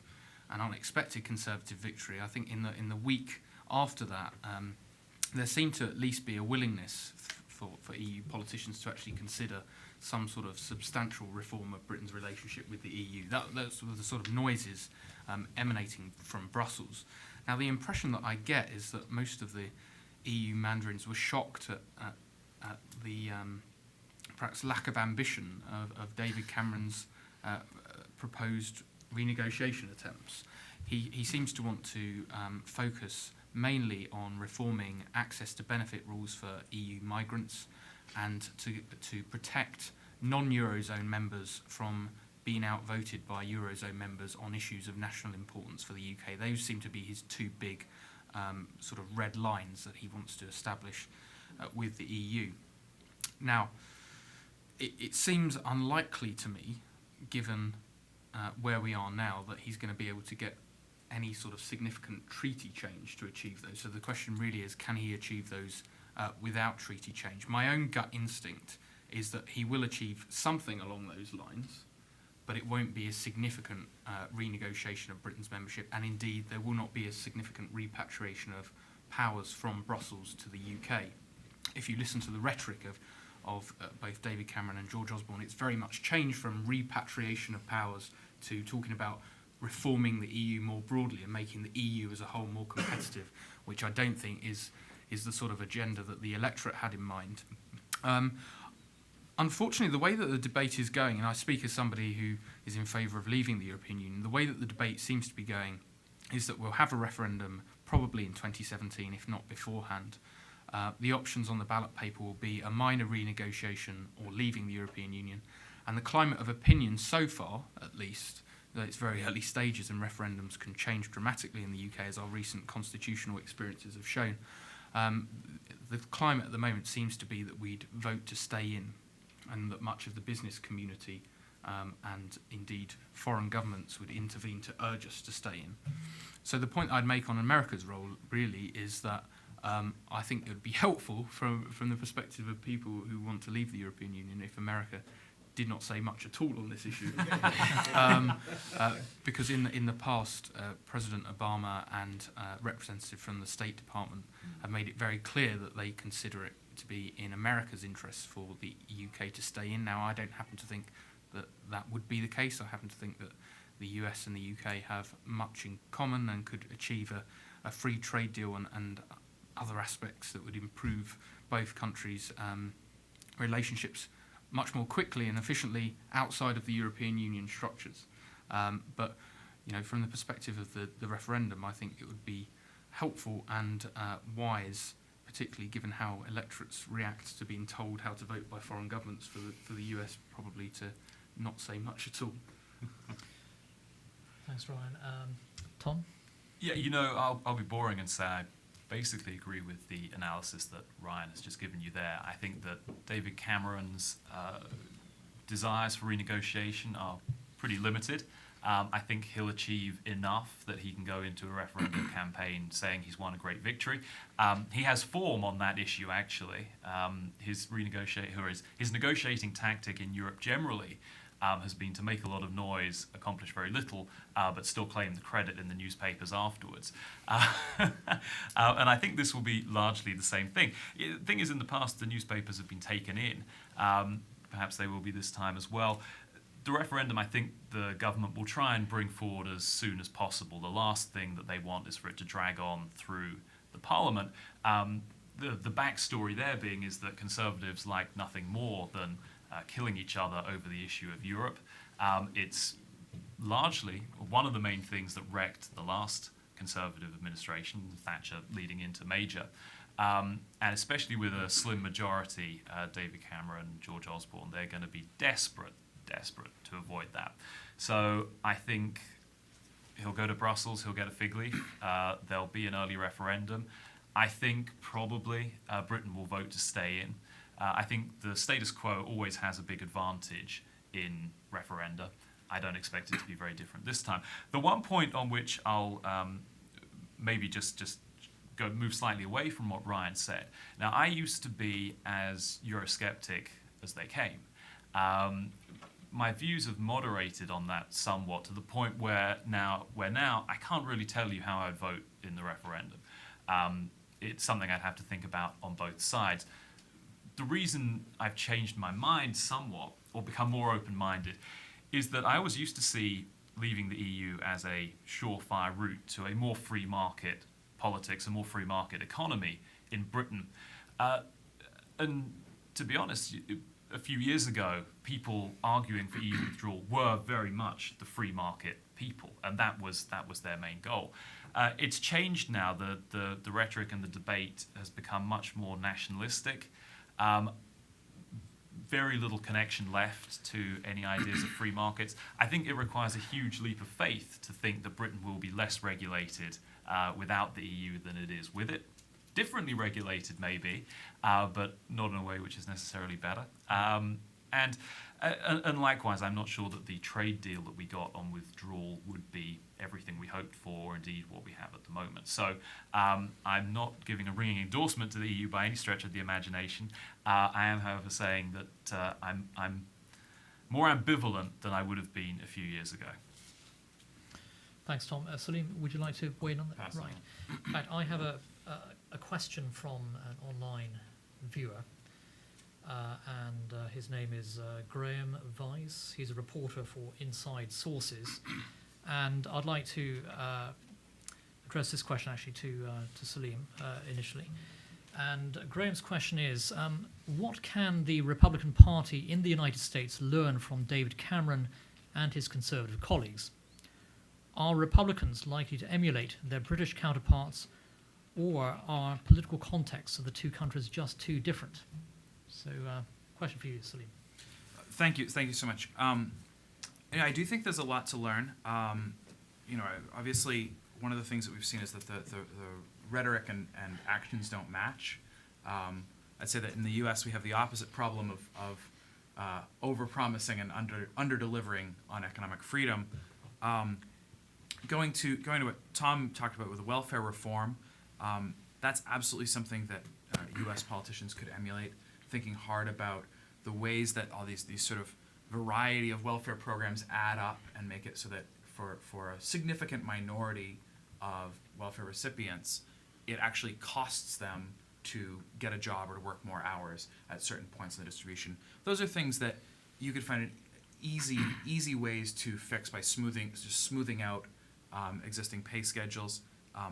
and unexpected Conservative victory, I think in the week after that, there seemed to at least be a willingness for EU politicians to actually consider some sort of substantial reform of Britain's relationship with the EU. Those were the sort of noises emanating from Brussels. Now, the impression that I get is that most of the EU mandarins were shocked at the perhaps lack of ambition of David Cameron's proposed renegotiation attempts. He seems to want to focus mainly on reforming access to benefit rules for EU migrants and to protect non-Eurozone members from being outvoted by Eurozone members on issues of national importance for the UK. Those seem to be his 2 big sort of red lines that he wants to establish with the EU. Now, it seems unlikely to me, given where we are now, that he's going to be able to get any sort of significant treaty change to achieve those. So the question really is, can he achieve those without treaty change? My own gut instinct is that he will achieve something along those lines, but it won't be a significant renegotiation of Britain's membership, and indeed there will not be a significant repatriation of powers from Brussels to the UK. If you listen to the rhetoric of both David Cameron and George Osborne, it's very much changed from repatriation of powers to talking about reforming the EU more broadly and making the EU as a whole more competitive, which I don't think is the sort of agenda that the electorate had in mind. Unfortunately, the way that the debate is going, and I speak as somebody who is in favour of leaving the European Union, the way that the debate seems to be going is that we'll have a referendum probably in 2017, if not beforehand. The options on the ballot paper will be a minor renegotiation or leaving the European Union. And the climate of opinion so far, at least, though it's very early stages and referendums can change dramatically in the UK, as our recent constitutional experiences have shown, the climate at the moment seems to be that we'd vote to stay in, and that much of the business community and indeed foreign governments would intervene to urge us to stay in. So the point I'd make on America's role really is that I think it would be helpful from the perspective of people who want to leave the European Union if America did not say much at all on this issue. Because in the past, President Obama and representative from the State Department have made it very clear that they consider it to be in America's interests for the UK to stay in. Now, I don't happen to think that that would be the case. I happen to think that the US and the UK have much in common and could achieve a free trade deal and other aspects that would improve both countries' relationships much more quickly and efficiently outside of the European Union structures. But from the perspective of the referendum, I think it would be helpful and wise, particularly given how electorates react to being told how to vote by foreign governments, for the US probably to not say much at all. Thanks, Ryan. Tom? Yeah, I'll be boring and say I basically agree with the analysis that Ryan has just given you there. I think that David Cameron's desires for renegotiation are pretty limited. I think he'll achieve enough that he can go into a referendum campaign saying he's won a great victory. He has form on that issue, actually. His negotiating tactic in Europe generally has been to make a lot of noise, accomplish very little, but still claim the credit in the newspapers afterwards. And I think this will be largely the same thing. The thing is, in the past, the newspapers have been taken in. Perhaps they will be this time as well. The referendum, I think the government will try and bring forward as soon as possible. The last thing that they want is for it to drag on through the Parliament. The backstory there being is that Conservatives like nothing more than killing each other over the issue of Europe. It's largely one of the main things that wrecked the last Conservative administration, Thatcher leading into Major. And especially with a slim majority, David Cameron, George Osborne, they're going to be desperate to avoid that. So I think he'll go to Brussels, he'll get a fig leaf, there'll be an early referendum. I think probably Britain will vote to stay in. I think the status quo always has a big advantage in referenda. I don't expect it to be very different this time. The one point on which I'll maybe just move slightly away from what Ryan said. Now, I used to be as Eurosceptic as they came. My views have moderated on that somewhat to the point where now I can't really tell you how I'd vote in the referendum. It's something I'd have to think about on both sides. The reason I've changed my mind somewhat, or become more open-minded, is that I always used to see leaving the EU as a surefire route to a more free market politics, a more free market economy in Britain. And to be honest, a few years ago, people arguing for EU withdrawal were very much the free market people, and that was their main goal. It's changed now. The rhetoric and the debate has become much more nationalistic. Very little connection left to any ideas of free markets. I think it requires a huge leap of faith to think that Britain will be less regulated without the EU than it is with it. Differently regulated, maybe, but not in a way which is necessarily better. And likewise, I'm not sure that the trade deal that we got on withdrawal would be everything we hoped for, or indeed what we have at the moment. So I'm not giving a ringing endorsement to the EU by any stretch of the imagination. I am, however, saying that I'm more ambivalent than I would have been a few years ago. Thanks, Tom. Salim, would you like to weigh in on that? Pass Right. In fact, I have a question from an online viewer, and his name is Graham Weiss. He's a reporter for Inside Sources, and I'd like to address this question actually to Salim initially. And Graham's question is, what can the Republican Party in the United States learn from David Cameron and his Conservative colleagues? Are Republicans likely to emulate their British counterparts, or are political contexts of the two countries just too different? So, question for you, Salim. Thank you so much. I do think there's a lot to learn. Obviously, one of the things that we've seen is that the rhetoric and actions don't match. I'd say that in the U.S. we have the opposite problem of over-promising and under-delivering on economic freedom. Going to what Tom talked about with welfare reform, that's absolutely something that U.S. politicians could emulate, thinking hard about the ways that all these sort of variety of welfare programs add up and make it so that for a significant minority of welfare recipients, it actually costs them to get a job or to work more hours at certain points in the distribution. Those are things that you could find easy ways to fix by smoothing out existing pay schedules.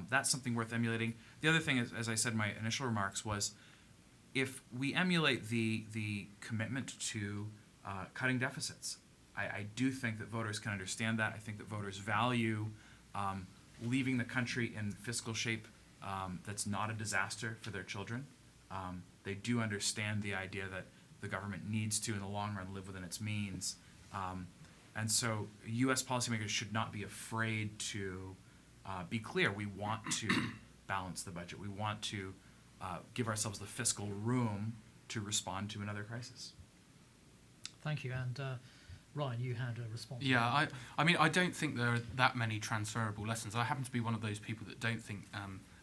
That's something worth emulating. The other thing, as I said in my initial remarks, was if we emulate the commitment to cutting deficits, I do think that voters can understand that. I think that voters value leaving the country in fiscal shape that's not a disaster for their children. They do understand the idea that the government needs to, in the long run, live within its means. And so U.S. policymakers should not be afraid to be clear. We want to balance the budget. We want to give ourselves the fiscal room to respond to another crisis. Thank you. And Ryan, you had a response. Yeah, I mean, I don't think there are that many transferable lessons. I happen to be one of those people that don't think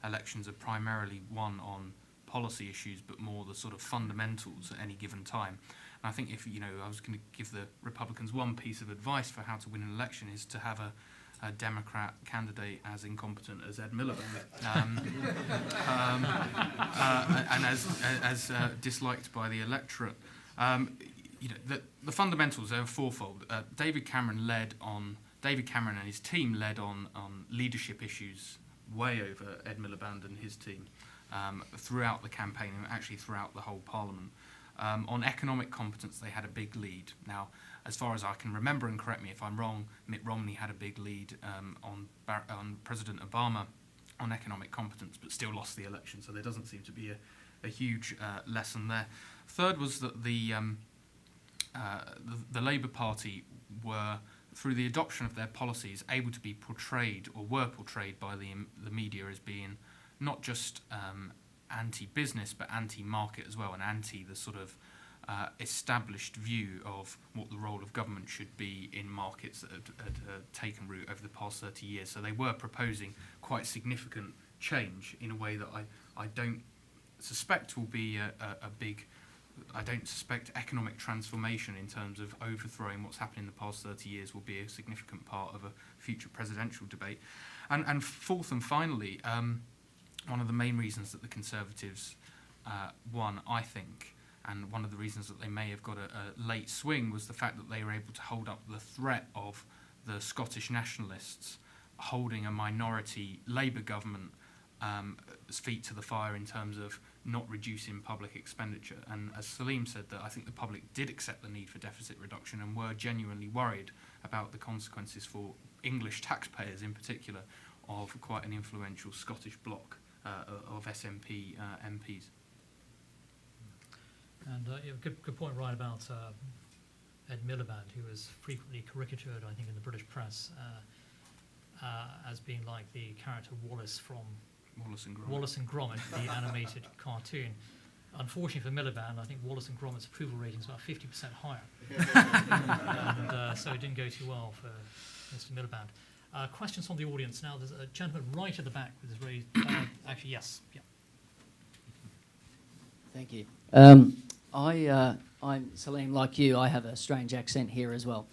elections are primarily won on policy issues, but more the sort of fundamentals at any given time. And I think if, I was going to give the Republicans one piece of advice for how to win an election is to have a Democrat candidate as incompetent as Ed Miliband, and as disliked by the electorate. The fundamentals are fourfold. David Cameron and his team led on leadership issues way over Ed Miliband and his team throughout the campaign and actually throughout the whole Parliament. On economic competence, they had a big lead. Now, as far as I can remember, and correct me if I'm wrong, Mitt Romney had a big lead on President Obama on economic competence, but still lost the election. So there doesn't seem to be a huge lesson there. Third was that the Labour Party were, through the adoption of their policies, able to be portrayed, or were portrayed by the media as being not just anti-business, but anti-market as well, and anti the sort of established view of what the role of government should be in markets that had taken root over the past 30 years. So they were proposing quite significant change in a way that I don't suspect will be a big... I don't suspect economic transformation in terms of overthrowing what's happened in the past 30 years will be a significant part of a future presidential debate. And fourth and finally, one of the main reasons that the Conservatives won, I think, and one of the reasons that they may have got a late swing was the fact that they were able to hold up the threat of the Scottish Nationalists holding a minority Labour government feet to the fire in terms of not reducing public expenditure. And as Salim said, that I think the public did accept the need for deficit reduction and were genuinely worried about the consequences for English taxpayers in particular of quite an influential Scottish bloc of SNP MPs. And good point, right, about Ed Miliband, who was frequently caricatured, I think, in the British press as being like the character Wallace from Wallace and Gromit, the animated cartoon. Unfortunately for Miliband, I think Wallace and Gromit's approval rating is about 50% higher. And so it didn't go too well for Mr. Miliband. Questions from the audience now. There's a gentleman right at the back with his raised... actually, yes. Yeah. Thank you. I'm Salim, like you. I have a strange accent here as well.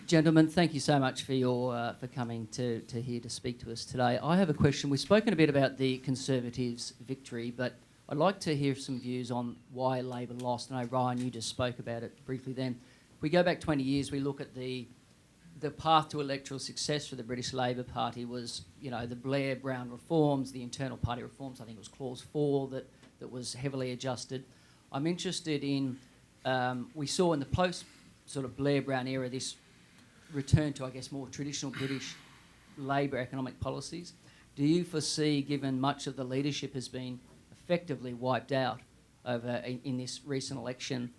Gentlemen, thank you so much for coming to here to speak to us today. I have a question. We've spoken a bit about the Conservatives' victory, but I'd like to hear some views on why Labor lost. I know, Ryan, you just spoke about it briefly then. If we go back 20 years, we look at the path to electoral success for the British Labor Party was, the Blair-Brown reforms, the internal party reforms. I think it was Clause 4 that was heavily adjusted. I'm interested in, we saw in the post sort of Blair-Brown era this return to, I guess, more traditional British Labor economic policies. Do you foresee, given much of the leadership has been effectively wiped out over in this recent election,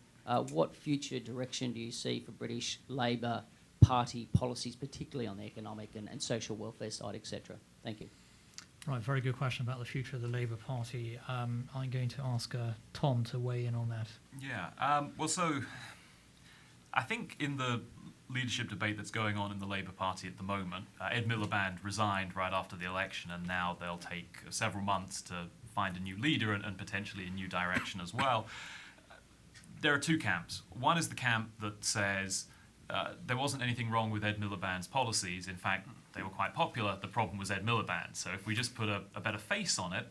what future direction do you see for British Labor Party policies, particularly on the economic and social welfare side, etc.? Thank you. Right, very good question about the future of the Labour Party. I'm going to ask Tom to weigh in on that. Yeah, well, so I think in the leadership debate that's going on in the Labour Party at the moment, Ed Miliband resigned right after the election, and now they'll take several months to find a new leader and potentially a new direction as well. There are two camps. One is the camp that says there wasn't anything wrong with Ed Miliband's policies. In fact, they were quite popular. The problem was Ed Miliband. So if we just put a better face on it,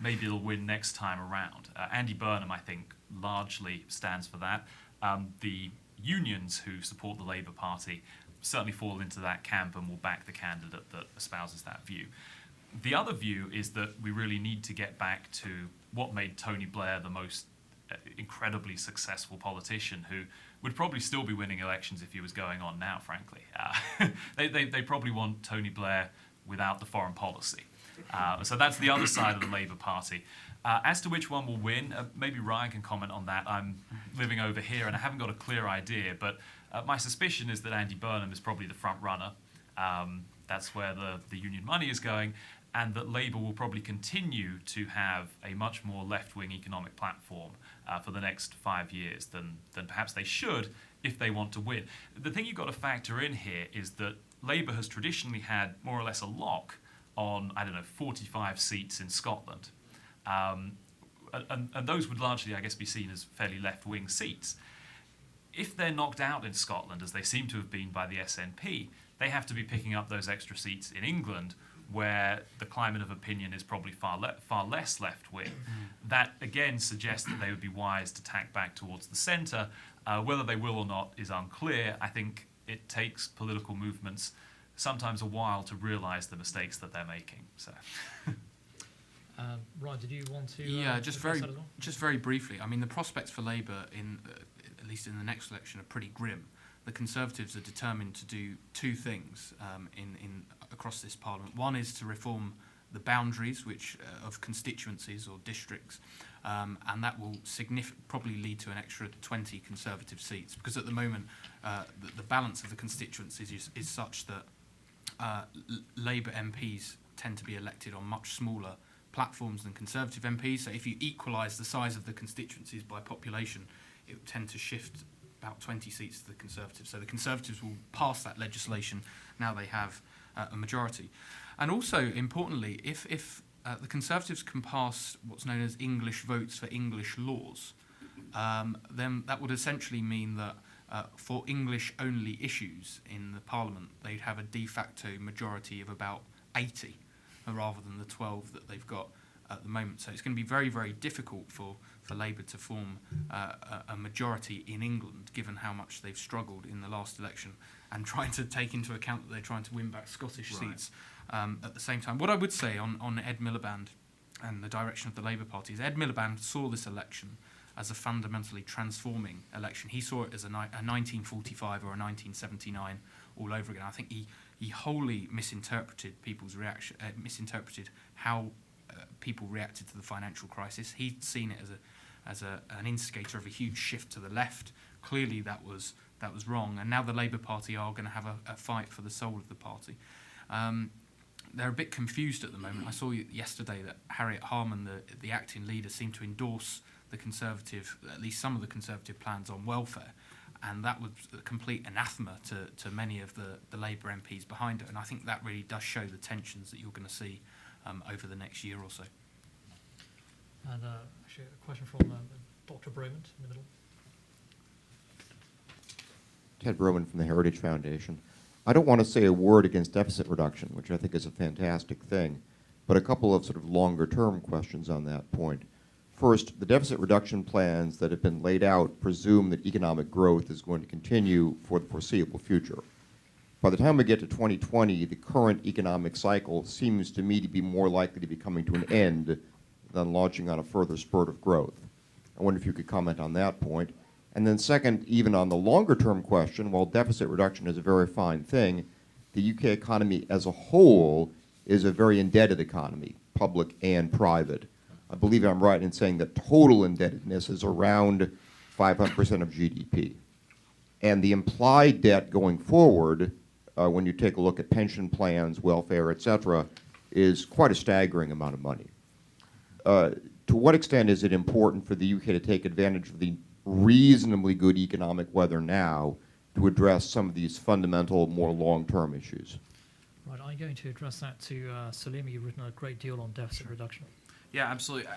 maybe it'll win next time around. Andy Burnham, I think, largely stands for that. The unions who support the Labour Party certainly fall into that camp and will back the candidate that espouses that view. The other view is that we really need to get back to what made Tony Blair the most incredibly successful politician, who would probably still be winning elections if he was going on now, frankly. They probably want Tony Blair without the foreign policy. So that's the other side of the Labour Party. As to which one will win, maybe Ryan can comment on that. I'm living over here and I haven't got a clear idea, but my suspicion is that Andy Burnham is probably the front runner. That's where the union money is going, and that Labour will probably continue to have a much more left-wing economic platform for the next 5 years than perhaps they should if they want to win. The thing you've got to factor in here is that Labour has traditionally had more or less a lock on, 45 seats in Scotland. And those would largely, I guess, be seen as fairly left-wing seats. If they're knocked out in Scotland, as they seem to have been by the SNP, they have to be picking up those extra seats in England, where the climate of opinion is probably far less left-wing. That, again, suggests that they would be wise to tack back towards the centre. Whether they will or not is unclear. I think it takes political movements sometimes a while to realise the mistakes that they're making. So. Ryan, did you want to? Just address that as well? very briefly. I mean, the prospects for Labour, at least in the next election, are pretty grim. The Conservatives are determined to do two things across this Parliament. One is to reform the boundaries of constituencies or districts, and that will probably lead to an extra 20 Conservative seats, because at the moment the balance of the constituencies is such that Labour MPs tend to be elected on much smaller platforms than Conservative MPs. So if you equalise the size of the constituencies by population, it would tend to shift about 20 seats to the Conservatives. So the Conservatives will pass that legislation now they have a majority. And also, importantly, if the Conservatives can pass what's known as English votes for English laws, then that would essentially mean that for English-only issues in the Parliament, they'd have a de facto majority of about 80, rather than the 12 that they've got at the moment. So it's going to be very, very difficult for Labour to form a majority in England, given how much they've struggled in the last election, and trying to take into account that they're trying to win back Scottish seats at the same time. What I would say on Ed Miliband and the direction of the Labour Party is Ed Miliband saw this election as a fundamentally transforming election. He saw it as a 1945 or a 1979 all over again. I think he wholly misinterpreted people's reaction, misinterpreted how people reacted to the financial crisis. He'd seen it as an instigator of a huge shift to the left. Clearly, that was wrong. And now the Labour Party are going to have a fight for the soul of the party. They're a bit confused at the moment. I saw yesterday that Harriet Harman, the acting leader, seemed to endorse the Conservative, at least some of the Conservative plans on welfare. And that was a complete anathema to many of the Labour MPs behind it. And I think that really does show the tensions that you're going to see over the next year or so. And actually, a question from Dr. Broman in the middle. Ted Broman from the Heritage Foundation. I don't want to say a word against deficit reduction, which I think is a fantastic thing, but a couple of sort of longer-term questions on that point. First, the deficit reduction plans that have been laid out presume that economic growth is going to continue for the foreseeable future. By the time we get to 2020, the current economic cycle seems to me to be more likely to be coming to an end than launching on a further spurt of growth. I wonder if you could comment on that point. And then second, even on the longer-term question, while deficit reduction is a very fine thing, the UK economy as a whole is a very indebted economy, public and private. I believe I'm right in saying that total indebtedness is around 500% of GDP. And the implied debt going forward, when you take a look at pension plans, welfare, et cetera, is quite a staggering amount of money. To what extent is it important for the UK to take advantage of the reasonably good economic weather now to address some of these fundamental, more long-term issues? Right, I'm going to address that to Salim. You've written a great deal on deficit reduction. Yeah, absolutely.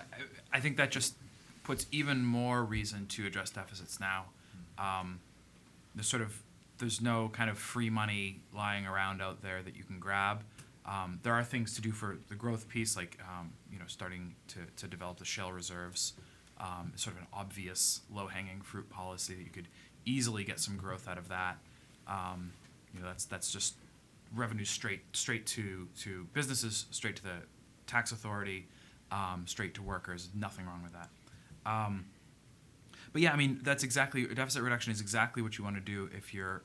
I think that just puts even more reason to address deficits now. There's no kind of free money lying around out there that you can grab. There are things to do for the growth piece, like starting to develop the shale reserves, sort of an obvious low-hanging fruit policy that you could easily get some growth out of that. That's just revenue straight to businesses, straight to the tax authority, straight to workers. Nothing wrong with that. But yeah, I mean, deficit reduction is exactly what you want to do if you're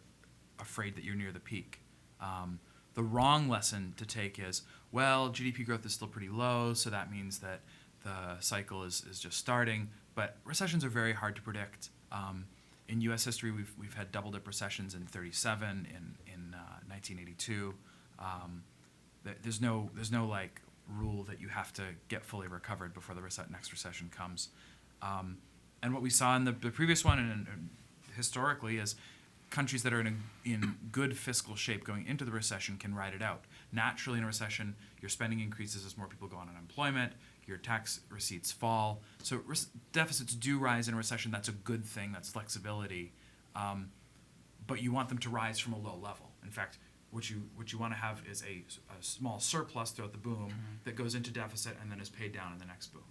afraid that you're near the peak. The wrong lesson to take is, well, GDP growth is still pretty low, so that means that the cycle is just starting. But recessions are very hard to predict. In U.S. history, we've had double-dip recessions in '37, in 1982. There's no like rule that you have to get fully recovered before the next recession comes. And what we saw in the previous one and historically is countries that are in good fiscal shape going into the recession can ride it out. Naturally, in a recession, your spending increases as more people go on unemployment, your tax receipts fall. So deficits do rise in a recession. That's a good thing. That's flexibility. But you want them to rise from a low level. In fact, what you want to have is a small surplus throughout the boom that goes into deficit and then is paid down in the next boom.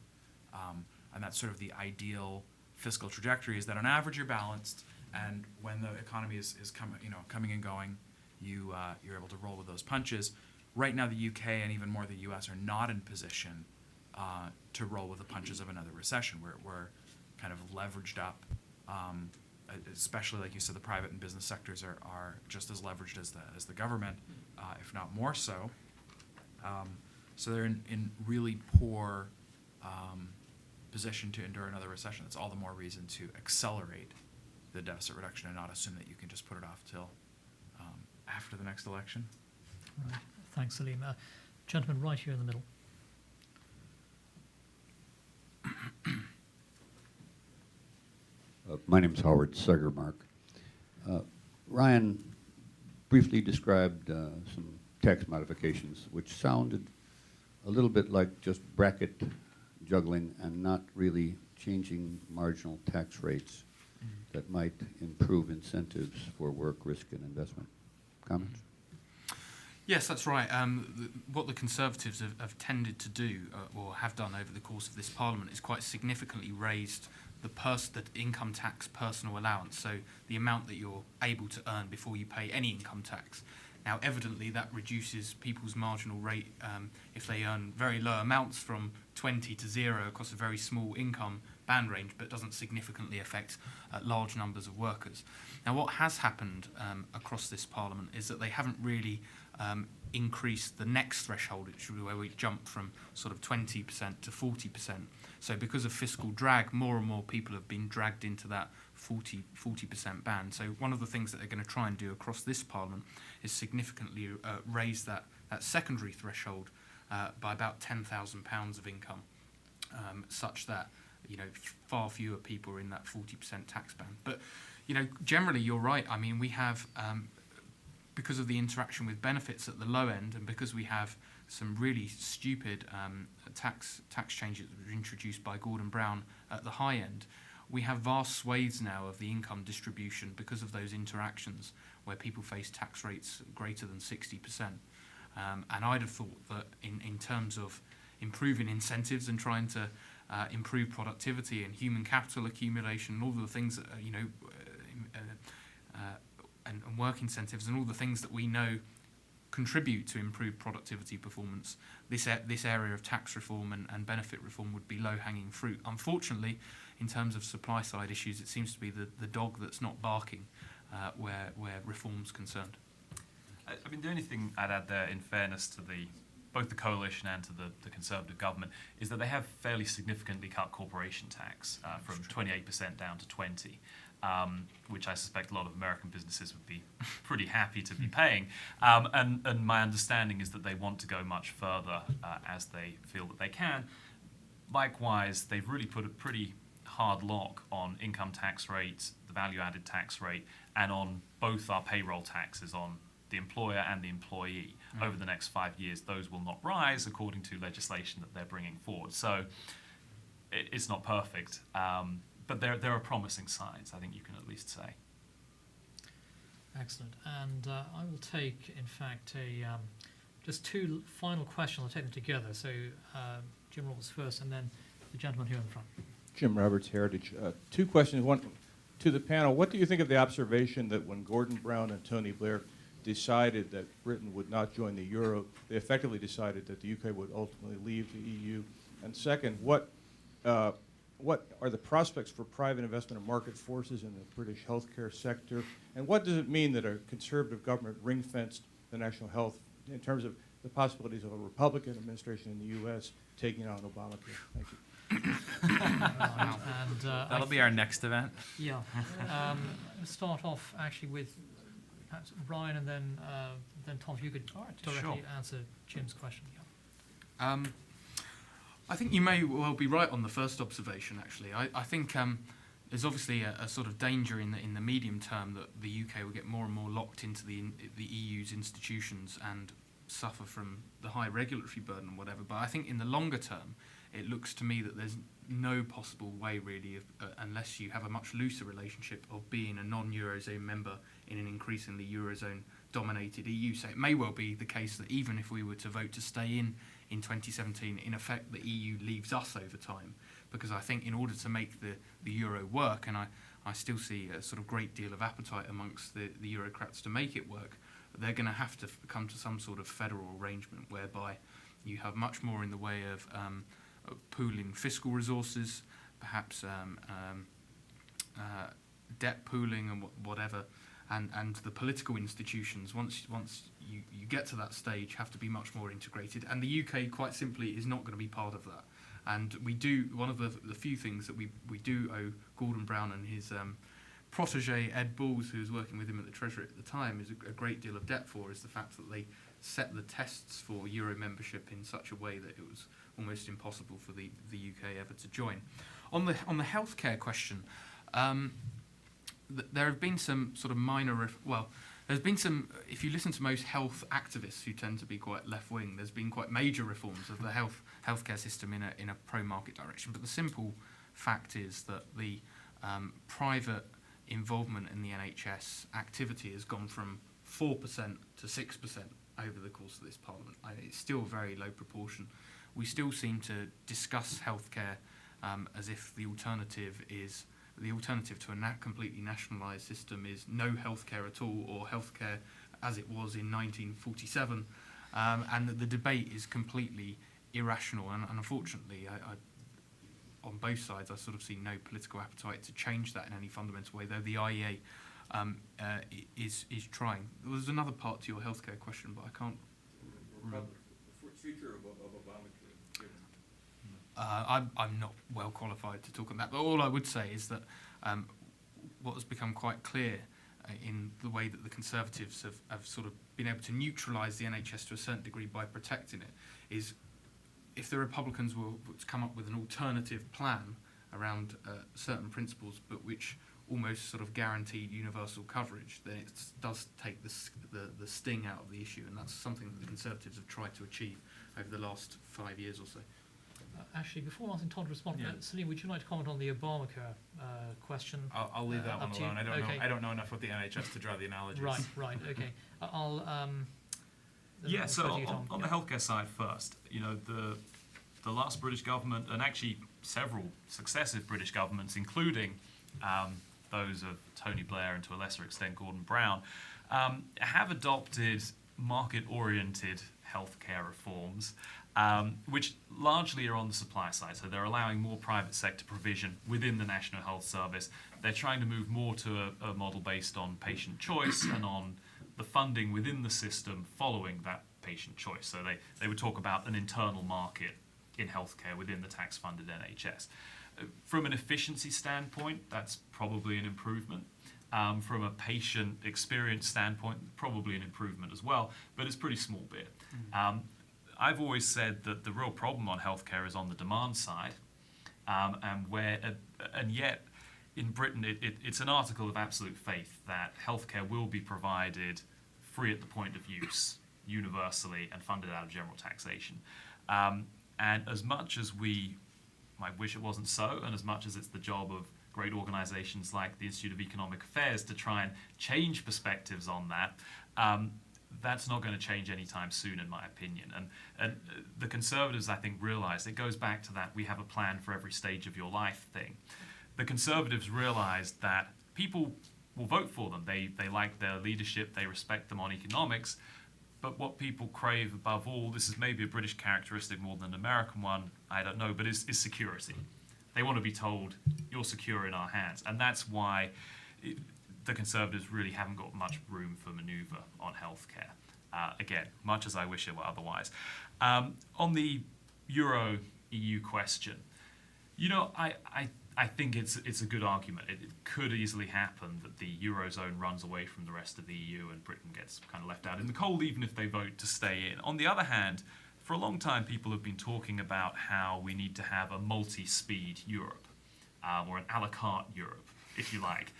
And that's sort of the ideal fiscal trajectory, is that on average you're balanced, and when the economy is coming and going, you're able to roll with those punches. Right now, the UK and even more the US are not in position to roll with the punches of another recession. We're kind of leveraged up, especially like you said, the private and business sectors are just as leveraged as the government, if not more so. So they're in really poor position to endure another recession. That's all the more reason to accelerate the deficit reduction and not assume that you can just put it off till after the next election. Right. Thanks, Salim. Gentleman right here in the middle. My name's Howard Segermark. Ryan briefly described some tax modifications which sounded a little bit like just bracket juggling and not really changing marginal tax rates that might improve incentives for work, risk, and investment. Comments? Yes, that's right. What the Conservatives have tended to do, or have done over the course of this Parliament, is quite significantly raised the income tax personal allowance, so the amount that you're able to earn before you pay any income tax. Now, evidently, that reduces people's marginal rate if they earn very low amounts from 20 to 0 across a very small income band range, but doesn't significantly affect large numbers of workers. Now, what has happened across this Parliament is that they haven't really increased the next threshold, which is where we jump from sort of 20% to 40%. So because of fiscal drag, more and more people have been dragged into that 40% band. So one of the things that they're going to try and do across this Parliament is significantly raise that secondary threshold by about £10,000 of income, such that far fewer people are in that 40% tax band. But generally you're right. I mean, we have because of the interaction with benefits at the low end, and because we have some really stupid tax changes that were introduced by Gordon Brown at the high end, we have vast swathes now of the income distribution because of those interactions where people face tax rates greater than 60%. And I'd have thought that in terms of improving incentives and trying to improve productivity and human capital accumulation and all the things that, and work incentives and all the things that we know contribute to improved productivity performance, this area of tax reform and benefit reform would be low-hanging fruit. Unfortunately, in terms of supply-side issues, it seems to be the dog that's not barking where reform's concerned. I mean, the only thing I'd add there, in fairness to both the coalition and to the Conservative government, is that they have fairly significantly cut corporation tax from 28% down to 20%. Which I suspect a lot of American businesses would be pretty happy to be paying. And my understanding is that they want to go much further as they feel that they can. Likewise, they've really put a pretty hard lock on income tax rates, the value-added tax rate, and on both our payroll taxes on the employer and the employee. Over the next 5 years, those will not rise according to legislation that they're bringing forward. So it's not perfect. But there are promising signs, I think you can at least say. Excellent. And I will take, in fact, a Just two final questions. I'll take them together. So Jim Roberts first, and then the gentleman here in the front. Jim Roberts, Heritage. Two questions. One to the panel. What do you think of the observation that when Gordon Brown and Tony Blair decided that Britain would not join the euro, they effectively decided that the UK would ultimately leave the EU? And second, what are the prospects for private investment and market forces in the British healthcare sector? And what does it mean that a conservative government ring-fenced the national health in terms of the possibilities of a Republican administration in the U.S. taking on Obamacare? Thank you. That'll be our next event. Yeah. Let's start off actually with perhaps Ryan, and then Tom, if you could directly answer Jim's question. Yeah. I think you may well be right on the first observation, actually. I think there's obviously a sort of danger in the medium term that the UK will get more and more locked into the EU's institutions and suffer from the high regulatory burden and whatever. But I think in the longer term, it looks to me that there's no possible way really, unless you have a much looser relationship, of being a non-Eurozone member in an increasingly Eurozone-dominated EU. So it may well be the case that even if we were to vote to stay in 2017, in effect the EU leaves us over time, because I think in order to make the euro work, and I still see a sort of great deal of appetite amongst the Eurocrats to make it work, they're going to have to come to some sort of federal arrangement whereby you have much more in the way of pooling fiscal resources, perhaps debt pooling and whatever, and the political institutions, once you get to that stage, have to be much more integrated. And the UK, quite simply, is not going to be part of that. And we do, one of the few things that we do owe Gordon Brown and his protege, Ed Balls, who was working with him at the Treasury at the time, is a great deal of debt for, is the fact that they set the tests for Euro membership in such a way that it was almost impossible for the UK ever to join. On the healthcare question, there have been some sort of minor, there's been some, if you listen to most health activists who tend to be quite left-wing, there's been quite major reforms of the healthcare system in a pro-market direction. But the simple fact is that the private involvement in the NHS activity has gone from 4% to 6% over the course of this Parliament. It's still a very low proportion. We still seem to discuss healthcare as if the alternative to a completely nationalised system is no healthcare at all, or healthcare as it was in 1947, and that the debate is completely irrational. And unfortunately, I on both sides, I sort of see no political appetite to change that in any fundamental way, though the IEA is trying. There was another part to your healthcare question, but I can't remember. The future of Obamacare. I'm not well qualified to talk on that, but all I would say is that what has become quite clear in the way that the Conservatives have sort of been able to neutralise the NHS to a certain degree by protecting it is, if the Republicans were to come up with an alternative plan around certain principles, but which almost sort of guaranteed universal coverage, then it does take the sting out of the issue, and that's something that the Conservatives have tried to achieve over the last 5 years or so. Actually, before asking Todd to respond, Yeah. Celine, would you like to comment on the Obamacare question? I'll leave that up one to you. alone. Okay. I don't know enough about the NHS to draw the analogies. Right, okay. I'll Yeah, so refer to you, Tom. on the healthcare side first, you know, the last British government, and actually several successive British governments, including those of Tony Blair and to a lesser extent Gordon Brown, have adopted market-oriented healthcare reforms, which largely are on the supply side. So they're allowing more private sector provision within the National Health Service. They're trying to move more to a model based on patient choice and on the funding within the system following that patient choice. So they would talk about an internal market in healthcare within the tax-funded NHS. From an efficiency standpoint, that's probably an improvement. From a patient experience standpoint, probably an improvement as well, but it's a pretty small bit. I've always said that the real problem on healthcare is on the demand side, and yet in Britain it's an article of absolute faith that healthcare will be provided free at the point of use, universally, and funded out of general taxation. And as much as we might wish it wasn't so, and as much as it's the job of great organisations like the Institute of Economic Affairs to try and change perspectives on that, that's not going to change anytime soon, in my opinion. And the Conservatives, I think, realised, it goes back to that we have a plan for every stage of your life thing. The Conservatives realised that people will vote for them. They like their leadership, they respect them on economics, but what people crave above all, this is maybe a British characteristic more than an American one, I don't know, but is security. They want to be told, you're secure in our hands. And that's why the Conservatives really haven't got much room for manoeuvre on healthcare. Again, much as I wish it were otherwise. On the Euro-EU question, you know, I think it's a good argument. It could easily happen that the Eurozone runs away from the rest of the EU and Britain gets kind of left out in the cold, even if they vote to stay in. On the other hand, for a long time, people have been talking about how we need to have a multi-speed Europe, or an a la carte Europe, if you like,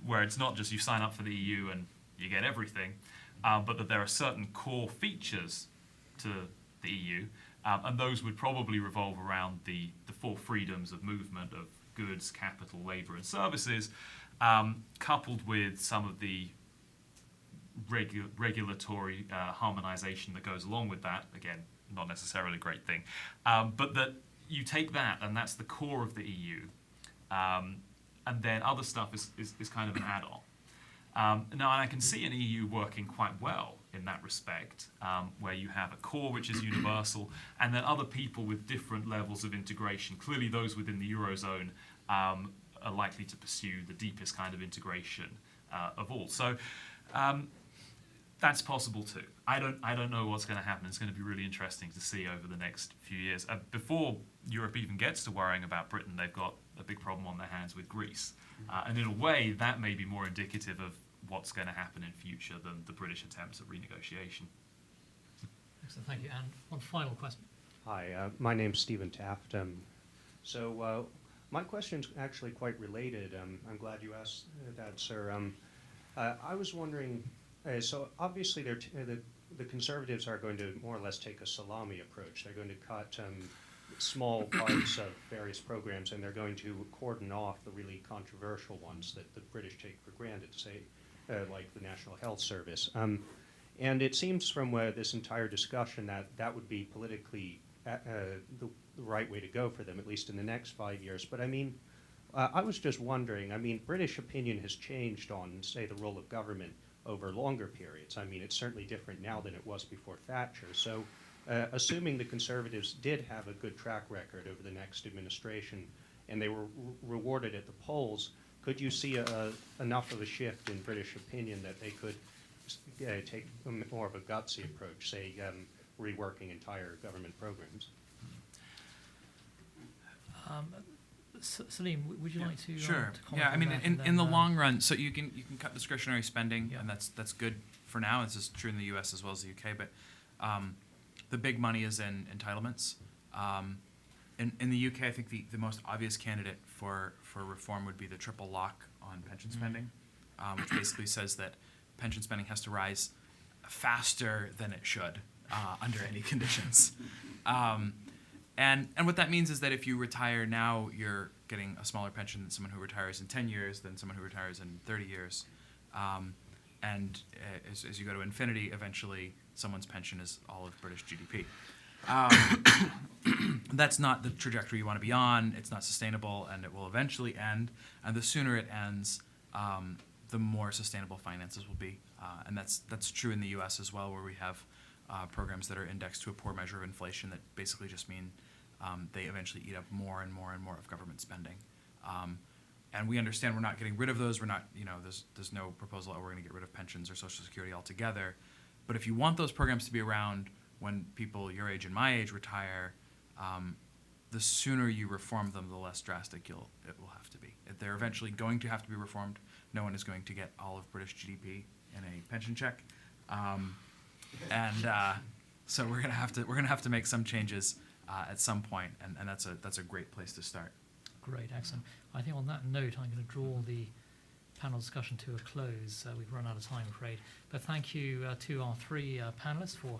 where it's not just you sign up for the EU and you get everything, but that there are certain core features to the EU, and those would probably revolve around the four freedoms of movement of goods, capital, labour and services, coupled with some of the regulatory harmonisation that goes along with that. Again, not necessarily a great thing, but that you take that and that's the core of the EU, and then other stuff is kind of an add-on. Now, I can see an EU working quite well in that respect, where you have a core which is universal, and then other people with different levels of integration. Clearly, those within the Eurozone are likely to pursue the deepest kind of integration of all. So that's possible too. I don't know what's going to happen. It's going to be really interesting to see over the next few years. Before Europe even gets to worrying about Britain, they've got a big problem on their hands with Greece. And in a way, that may be more indicative of what's going to happen in future than the British attempts at renegotiation. Excellent, thank you. And one final question. Hi, my name's Stephen Taft. My question's actually quite related. I'm glad you asked that, sir. I was wondering, so obviously the Conservatives are going to more or less take a salami approach. They're going to cut small parts of various programs, and they're going to cordon off the really controversial ones that the British take for granted, say, like the National Health Service. And it seems from this entire discussion that would be politically the right way to go for them, at least in the next 5 years. But I mean, I was just wondering, I mean, British opinion has changed on, say, the role of government over longer periods. I mean, it's certainly different now than it was before Thatcher. So assuming the Conservatives did have a good track record over the next administration and they were rewarded at the polls, could you see enough of a shift in British opinion that they could take more of a gutsy approach, say reworking entire government programs? Salim, would you like to Sure. to comment Yeah, I on mean, that? in And the then, long run, so you can cut discretionary spending, Yeah. and that's good for now. This is true in the U.S. as well as the U.K. But the big money is in entitlements. In the UK, I think the most obvious candidate for reform would be the triple lock on pension spending, which basically says that pension spending has to rise faster than it should under any conditions. And what that means is that if you retire now, you're getting a smaller pension than someone who retires in 10 years, than someone who retires in 30 years. As you go to infinity, eventually someone's pension is all of British GDP. That's not the trajectory you want to be on. It's not sustainable, and it will eventually end. And the sooner it ends, the more sustainable finances will be. And that's true in the U.S. as well, where we have programs that are indexed to a poor measure of inflation that basically just mean they eventually eat up more and more and more of government spending. And we understand we're not getting rid of those. We're not, there's no proposal that we're going to get rid of pensions or Social Security altogether. But if you want those programs to be around when people your age and my age retire, the sooner you reform them, the less drastic it will have to be. If they're eventually going to have to be reformed, no one is going to get all of British GDP in a pension check, so we're gonna have to make some changes at some point, and that's a great place to start. Great, excellent. I think on that note, I'm going to draw the panel discussion to a close. We've run out of time, I'm afraid. But thank you to our three panelists for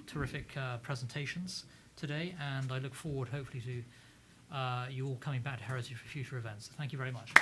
terrific presentations today, and I look forward, hopefully, to you all coming back to Heritage for future events. Thank you very much.